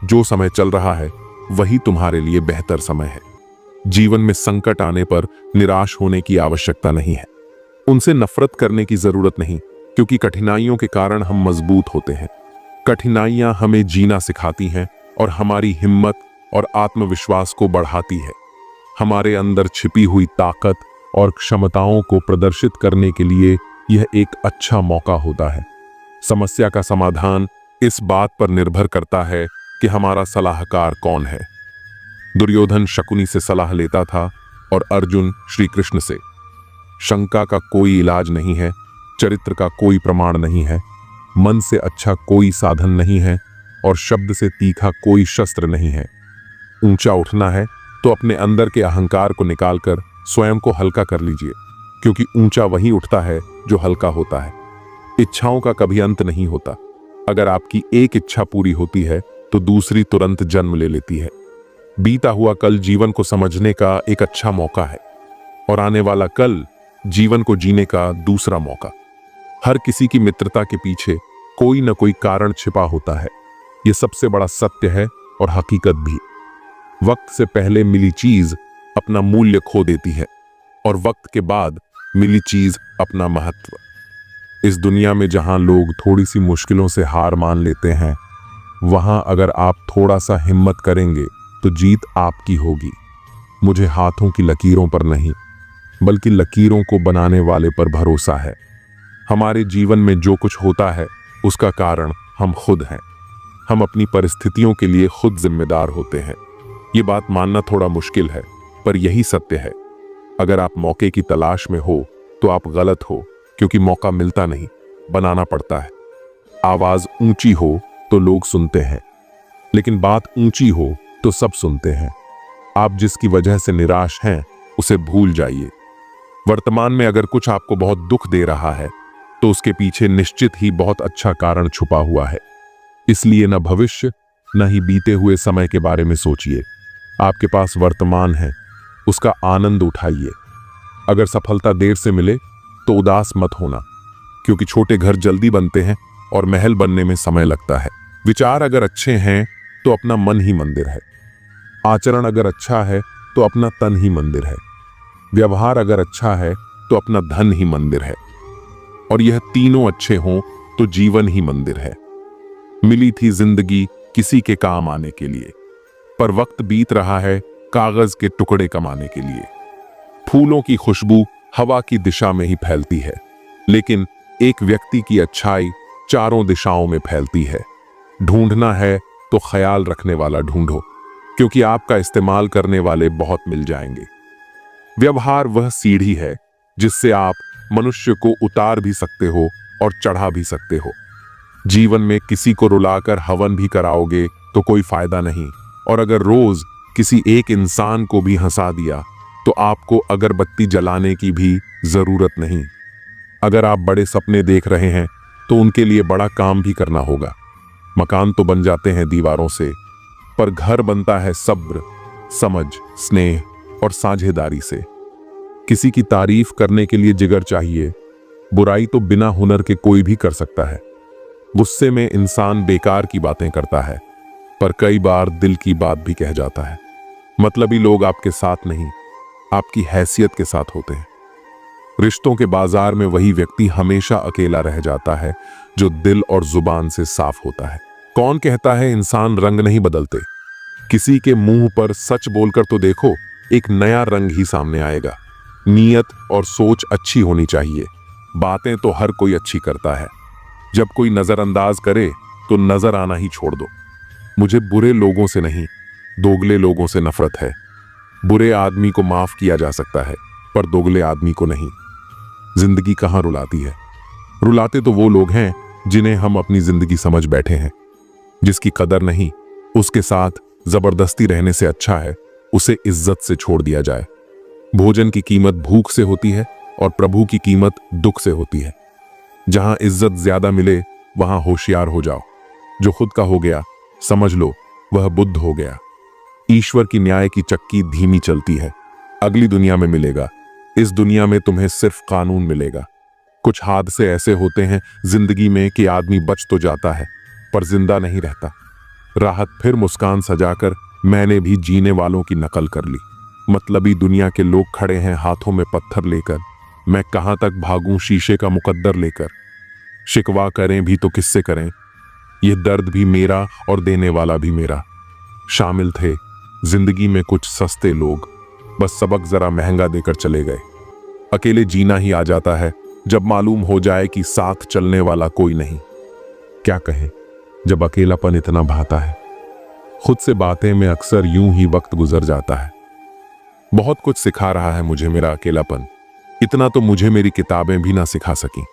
जो समय चल रहा है वही तुम्हारे लिए बेहतर समय है। जीवन में संकट आने पर निराश होने की आवश्यकता नहीं है, उनसे नफरत करने की जरूरत नहीं, क्योंकि कठिनाइयों के कारण हम मजबूत होते हैं। कठिनाइयां हमें जीना सिखाती हैं और हमारी हिम्मत और आत्मविश्वास को बढ़ाती है। हमारे अंदर छिपी हुई ताकत और क्षमताओं को प्रदर्शित करने के लिए यह एक अच्छा मौका होता है। समस्या का समाधान इस बात पर निर्भर करता है कि हमारा सलाहकार कौन है। दुर्योधन शकुनी से सलाह लेता था और अर्जुन श्री कृष्ण से। शंका का कोई इलाज नहीं है, चरित्र का कोई प्रमाण नहीं है, मन से अच्छा कोई साधन नहीं है और शब्द से तीखा कोई शस्त्र नहीं है। ऊंचा उठना है तो अपने अंदर के अहंकार को निकालकर स्वयं को हल्का कर लीजिए, क्योंकि ऊंचा वही उठता है जो हल्का होता है। इच्छाओं का कभी अंत नहीं होता। अगर आपकी एक इच्छा पूरी होती है तो दूसरी तुरंत जन्म ले लेती है। बीता हुआ कल जीवन को समझने का एक अच्छा मौका है और आने वाला कल जीवन को जीने का दूसरा मौका। हर किसी की मित्रता के पीछे कोई न कोई कारण छिपा होता है। यह सबसे बड़ा सत्य है और हकीकत भी। वक्त से पहले मिली चीज अपना मूल्य खो देती है और वक्त के बाद मिली चीज अपना महत्व। इस दुनिया में जहां लोग थोड़ी सी मुश्किलों से हार मान लेते हैं, वहां अगर आप थोड़ा सा हिम्मत करेंगे तो जीत आपकी होगी। मुझे हाथों की लकीरों पर नहीं, बल्कि लकीरों को बनाने वाले पर भरोसा है। हमारे जीवन में जो कुछ होता है उसका कारण हम खुद हैं। हम अपनी परिस्थितियों के लिए खुद जिम्मेदार होते हैं। ये बात मानना थोड़ा मुश्किल है, पर यही सत्य है। अगर आप मौके की तलाश में हो तो आप गलत हो, क्योंकि मौका मिलता नहीं, बनाना पड़ता है। आवाज ऊंची हो तो लोग सुनते हैं, लेकिन बात ऊंची हो तो सब सुनते हैं। आप जिसकी वजह से निराश हैं उसे भूल जाइए। वर्तमान में अगर कुछ आपको बहुत दुख दे रहा है तो उसके पीछे निश्चित ही बहुत अच्छा कारण छुपा हुआ है। इसलिए न भविष्य न ही बीते हुए समय के बारे में सोचिए। आपके पास वर्तमान है, उसका आनंद उठाइए। अगर सफलता देर से मिले तो उदास मत होना, क्योंकि छोटे घर जल्दी बनते हैं और महल बनने में समय लगता है। विचार अगर अच्छे हैं तो अपना मन ही मंदिर है। आचरण अगर अच्छा है तो अपना तन ही मंदिर है। व्यवहार अगर अच्छा है तो अपना धन ही मंदिर है। और यह तीनों अच्छे हों तो जीवन ही मंदिर है। मिली थी जिंदगी किसी के काम आने के लिए, पर वक्त बीत रहा है कागज के टुकड़े कमाने के लिए। फूलों की खुशबू हवा की दिशा में ही फैलती है, लेकिन एक व्यक्ति की अच्छाई चारों दिशाओं में फैलती है। ढूंढना है तो ख्याल रखने वाला ढूंढो, क्योंकि आपका इस्तेमाल करने वाले बहुत मिल जाएंगे। व्यवहार वह सीढ़ी है जिससे आप मनुष्य को उतार भी सकते हो और चढ़ा भी सकते हो। जीवन में किसी को रुलाकर हवन भी कराओगे तो कोई फायदा नहीं, और अगर रोज किसी एक इंसान को भी हंसा दिया तो आपको अगरबत्ती जलाने की भी जरूरत नहीं। अगर आप बड़े सपने देख रहे हैं तो उनके लिए बड़ा काम भी करना होगा। मकान तो बन जाते हैं दीवारों से, पर घर बनता है सब्र, समझ, स्नेह और साझेदारी से। किसी की तारीफ करने के लिए जिगर चाहिए। बुराई तो बिना हुनर के कोई भी कर सकता है। गुस्से में इंसान बेकार की बातें करता है, पर कई बार दिल की बात भी कह जाता है। मतलबी लोग आपके साथ नहीं, आपकी हैसियत के साथ होते हैं। रिश्तों के बाजार में वही व्यक्ति हमेशा अकेला रह जाता है जो दिल और जुबान से साफ होता है। कौन कहता है इंसान रंग नहीं बदलते? किसी के मुंह पर सच बोलकर तो देखो, एक नया रंग ही सामने आएगा। नीयत और सोच अच्छी होनी चाहिए। बातें तो हर कोई अच्छी करता है। जब कोई नजरअंदाज करे तो नजर आना ही छोड़ दो। मुझे बुरे लोगों से नहीं, दोगले लोगों से नफरत है। बुरे आदमी को माफ किया जा सकता है, पर दोगले आदमी को नहीं। जिंदगी कहाँ रुलाती है? रुलाते तो वो लोग हैं जिन्हें हम अपनी जिंदगी समझ बैठे हैं। जिसकी कदर नहीं, उसके साथ जबरदस्ती रहने से अच्छा है उसे इज्जत से छोड़ दिया जाए। भोजन की कीमत भूख से होती है और प्रभु की कीमत दुख से होती है। जहां इज्जत ज्यादा मिले वहां होशियार हो जाओ। जो खुद का हो गया समझ लो वह बुद्ध हो गया। ईश्वर की न्याय की चक्की धीमी चलती है। अगली दुनिया में मिलेगा, इस दुनिया में तुम्हें सिर्फ कानून मिलेगा। कुछ हादसे ऐसे होते हैं जिंदगी में कि आदमी बच तो जाता है पर जिंदा नहीं रहता। राहत फिर मुस्कान सजाकर मैंने भी जीने वालों की नकल कर ली। मतलबी दुनिया के लोग खड़े हैं हाथों में पत्थर लेकर। मैं कहां तक भागूं शीशे का मुकद्दर लेकर। शिकवा करें भी तो किससे करें? यह दर्द भी मेरा और देने वाला भी मेरा। शामिल थे जिंदगी में कुछ सस्ते लोग, बस सबक जरा महंगा देकर चले गए। अकेले जीना ही आ जाता है जब मालूम हो जाए कि साथ चलने वाला कोई नहीं। क्या कहें जब अकेलापन इतना भाता है। खुद से बातें में अक्सर यूं ही वक्त गुजर जाता है। बहुत कुछ सिखा रहा है मुझे मेरा अकेलापन। इतना तो मुझे मेरी किताबें भी ना सिखा सकी।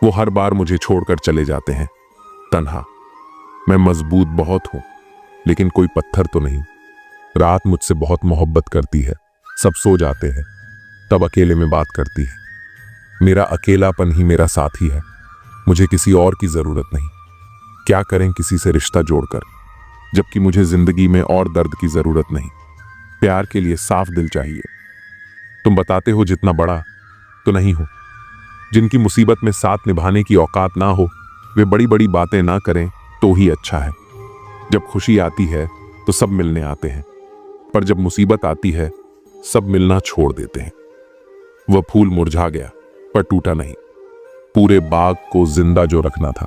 वो हर बार मुझे छोड़कर चले जाते हैं, तन्हा। मैं मजबूत बहुत हूं, लेकिन कोई पत्थर तो नहीं। रात मुझसे बहुत मोहब्बत करती है, सब सो जाते हैं, तब अकेले में बात करती है। मेरा अकेलापन ही मेरा साथी है, मुझे किसी और की जरूरत नहीं। क्या करें किसी से रिश्ता जोड़कर, जबकि मुझे जिंदगी में और दर्द की जरूरत नहीं। प्यार के लिए साफ दिल चाहिए। तुम बताते हो जितना बड़ा, तो नहीं हो। जिनकी मुसीबत में साथ निभाने की औकात ना हो, वे बड़ी बड़ी बातें ना करें तो ही अच्छा है। जब खुशी आती है तो सब मिलने आते हैं, पर जब मुसीबत आती है सब मिलना छोड़ देते हैं। वह फूल मुरझा गया पर टूटा नहीं। पूरे बाग को जिंदा जो रखना था।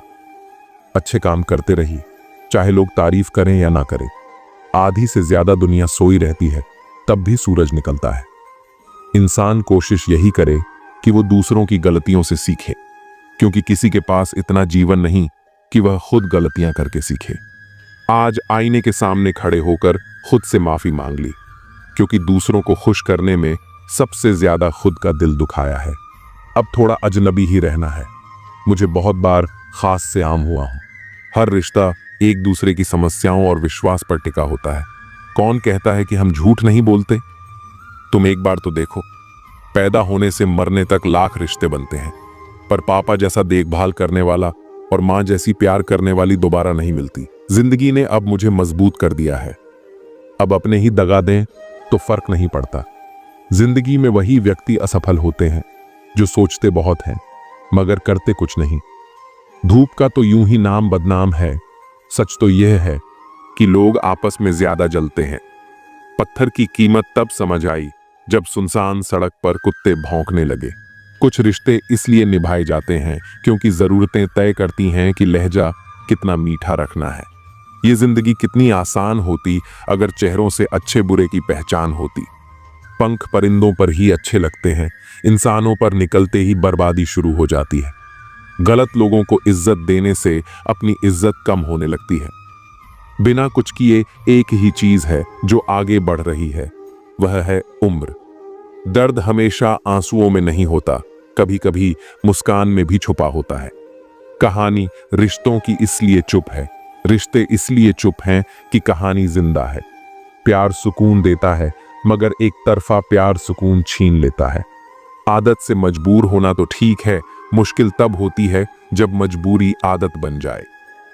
अच्छे काम करते रहिए, चाहे लोग तारीफ करें या ना करें। आधी से ज्यादा दुनिया सोई रहती है, तब भी सूरज निकलता है। इंसान कोशिश यही करे कि वो दूसरों की गलतियों से सीखे, क्योंकि किसी के पास इतना जीवन नहीं कि वह खुद गलतियां करके सीखे। आज आईने के सामने खड़े होकर खुद से माफी मांग ली, क्योंकि दूसरों को खुश करने में सबसे ज्यादा खुद का दिल दुखाया है। अब थोड़ा अजनबी ही रहना है। मुझे बहुत बार खास से आम हुआ हूं। हर रिश्ता एक दूसरे की समस्याओं और विश्वास पर टिका होता है। कौन कहता है कि हम झूठ नहीं बोलते? तुम एक बार तो देखो, पैदा होने से मरने तक लाख रिश्ते बनते हैं, पर पापा जैसा देखभाल करने वाला और मां जैसी प्यार करने वाली दोबारा नहीं मिलती। जिंदगी ने अब मुझे मजबूत कर दिया है। अब अपने ही दगा दें तो फर्क नहीं पड़ता। जिंदगी में वही व्यक्ति असफल होते हैं जो सोचते बहुत हैं मगर करते कुछ नहीं। धूप का तो यूं ही नाम बदनाम है। सच तो यह है कि लोग आपस में ज्यादा जलते हैं। पत्थर की कीमत तब समझ आई जब सुनसान सड़क पर कुत्ते भौंकने लगे। कुछ रिश्ते इसलिए निभाए जाते हैं क्योंकि जरूरतें तय करती हैं कि लहजा कितना मीठा रखना है। ये जिंदगी कितनी आसान होती अगर चेहरों से अच्छे बुरे की पहचान होती। पंख परिंदों पर ही अच्छे लगते हैं, इंसानों पर निकलते ही बर्बादी शुरू हो जाती है। गलत लोगों को इज्जत देने से अपनी इज्जत कम होने लगती है। बिना कुछ किए एक ही चीज है जो आगे बढ़ रही है, वह है उम्र। दर्द हमेशा आंसुओं में नहीं होता, कभी कभी मुस्कान में भी छुपा होता है। कहानी रिश्तों की इसलिए चुप है, रिश्ते इसलिए चुप हैं कि कहानी जिंदा है। प्यार सुकून देता है, मगर एक तरफा प्यार सुकून छीन लेता है। आदत से मजबूर होना तो ठीक है, मुश्किल तब होती है जब मजबूरी आदत बन जाए।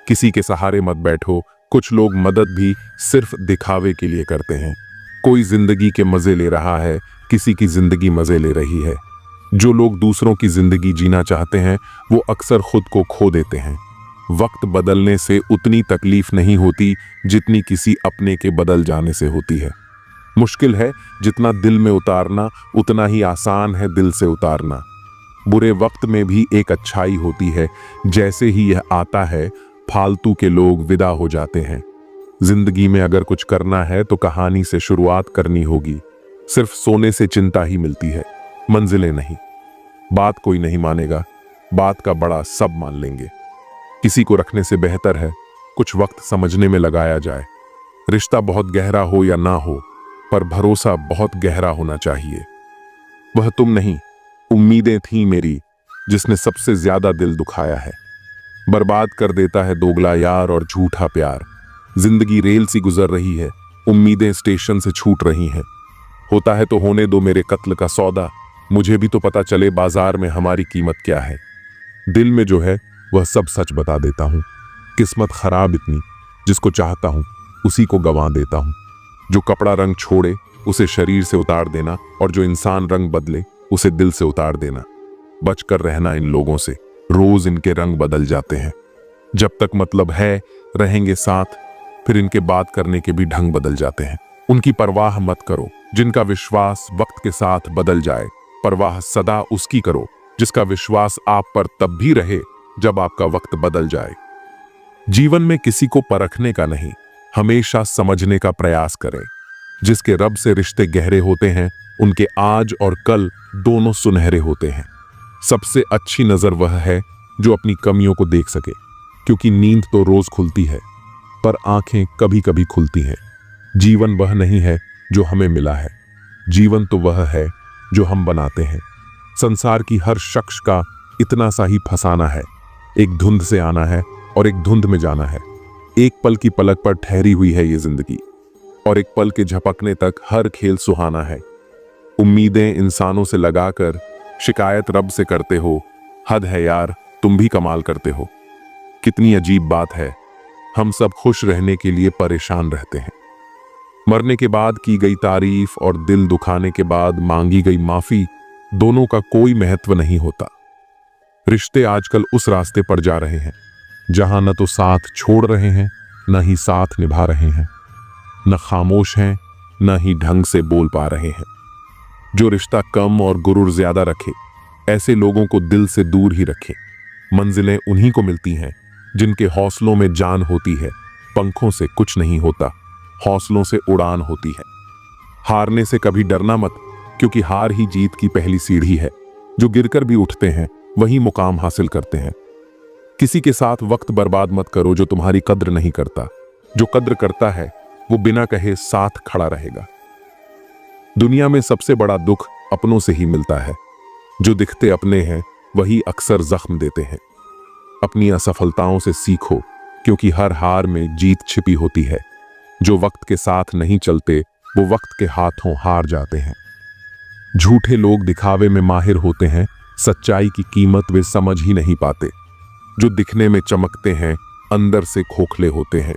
किसी के सहारे मत बैठो। कुछ लोग मदद भी सिर्फ दिखावे के लिए करते हैं। कोई जिंदगी के मजे ले रहा है, किसी की जिंदगी मजे ले रही है। जो लोग दूसरों की जिंदगी जीना चाहते हैं वो अक्सर खुद को खो देते हैं। वक्त बदलने से उतनी तकलीफ नहीं होती जितनी किसी अपने के बदल जाने से होती है। मुश्किल है जितना दिल में उतारना, उतना ही आसान है दिल से उतारना। बुरे वक्त में भी एक अच्छाई होती है। जैसे ही यह आता है, फालतू के लोग विदा हो जाते हैं। जिंदगी में अगर कुछ करना है तो कहानी से शुरुआत करनी होगी। सिर्फ सोने से चिंता ही मिलती है, मंजिलें नहीं। बात कोई नहीं मानेगा, बात का बड़ा सब मान लेंगे। किसी को रखने से बेहतर है कुछ वक्त समझने में लगाया जाए। रिश्ता बहुत गहरा हो या ना हो, पर भरोसा बहुत गहरा होना चाहिए। वह तुम नहीं, उम्मीदें थीं मेरी, जिसने सबसे ज्यादा दिल दुखाया है। बर्बाद कर देता है दोगला यार और झूठा प्यार। जिंदगी रेल सी गुजर रही है, उम्मीदें स्टेशन से छूट रही हैं। होता है तो होने दो मेरे कत्ल का सौदा, मुझे भी तो पता चले बाजार में हमारी कीमत क्या है। दिल में जो है वह सब सच बता देता हूँ। किस्मत खराब इतनी, जिसको चाहता हूँ उसी को गंवा देता हूँ। जो कपड़ा रंग छोड़े उसे शरीर से उतार देना, और जो इंसान रंग बदले उसे दिल से उतार देना। बचकर रहना इन लोगों से, रोज इनके रंग बदल जाते हैं। जब तक मतलब है रहेंगे साथ, फिर इनके बात करने के भी ढंग बदल जाते हैं। उनकी परवाह मत करो जिनका विश्वास वक्त के साथ बदल जाए। परवाह सदा उसकी करो जिसका विश्वास आप पर तब भी रहे जब आपका वक्त बदल जाए। जीवन में किसी को परखने का नहीं, हमेशा समझने का प्रयास करें। जिसके रब से रिश्ते गहरे होते हैं, उनके आज और कल दोनों सुनहरे होते हैं। सबसे अच्छी नजर वह है जो अपनी कमियों को देख सके, क्योंकि नींद तो रोज खुलती है, पर आंखें कभी कभी खुलती हैं। जीवन वह नहीं है जो हमें मिला है, जीवन तो वह है जो हम बनाते हैं। संसार की हर शख्स का इतना सा ही फसाना है, एक धुंध से आना है और एक धुंध में जाना है। एक पल की पलक पर ठहरी हुई है ये जिंदगी, और एक पल के झपकने तक हर खेल सुहाना है। उम्मीदें इंसानों से लगाकर शिकायत रब से करते हो, हद है यार तुम भी कमाल करते हो। कितनी अजीब बात है, हम सब खुश रहने के लिए परेशान रहते हैं। मरने के बाद की गई तारीफ और दिल दुखाने के बाद मांगी गई माफी, दोनों का कोई महत्व नहीं होता। रिश्ते आजकल उस रास्ते पर जा रहे हैं जहां न तो साथ छोड़ रहे हैं, न ही साथ निभा रहे हैं, न खामोश हैं, न ही ढंग से बोल पा रहे हैं। जो रिश्ता कम और गुरूर ज्यादा रखे, ऐसे लोगों को दिल से दूर ही रखे। मंजिलें उन्हीं को मिलती हैं जिनके हौसलों में जान होती है। पंखों से कुछ नहीं होता, हौसलों से उड़ान होती है। हारने से कभी डरना मत, क्योंकि हार ही जीत की पहली सीढ़ी है। जो गिरकर भी उठते हैं वही मुकाम हासिल करते हैं। किसी के साथ वक्त बर्बाद मत करो जो तुम्हारी कद्र नहीं करता। जो कद्र करता है वो बिना कहे साथ खड़ा रहेगा। दुनिया में सबसे बड़ा दुख अपनों से ही मिलता है। जो दिखते अपने हैं वही अक्सर जख्म देते हैं। अपनी असफलताओं से सीखो, क्योंकि हर हार में जीत छिपी होती है। जो वक्त के साथ नहीं चलते वो वक्त के हाथों हार जाते हैं। झूठे लोग दिखावे में माहिर होते हैं, सच्चाई की कीमत वे समझ ही नहीं पाते। जो दिखने में चमकते हैं अंदर से खोखले होते हैं।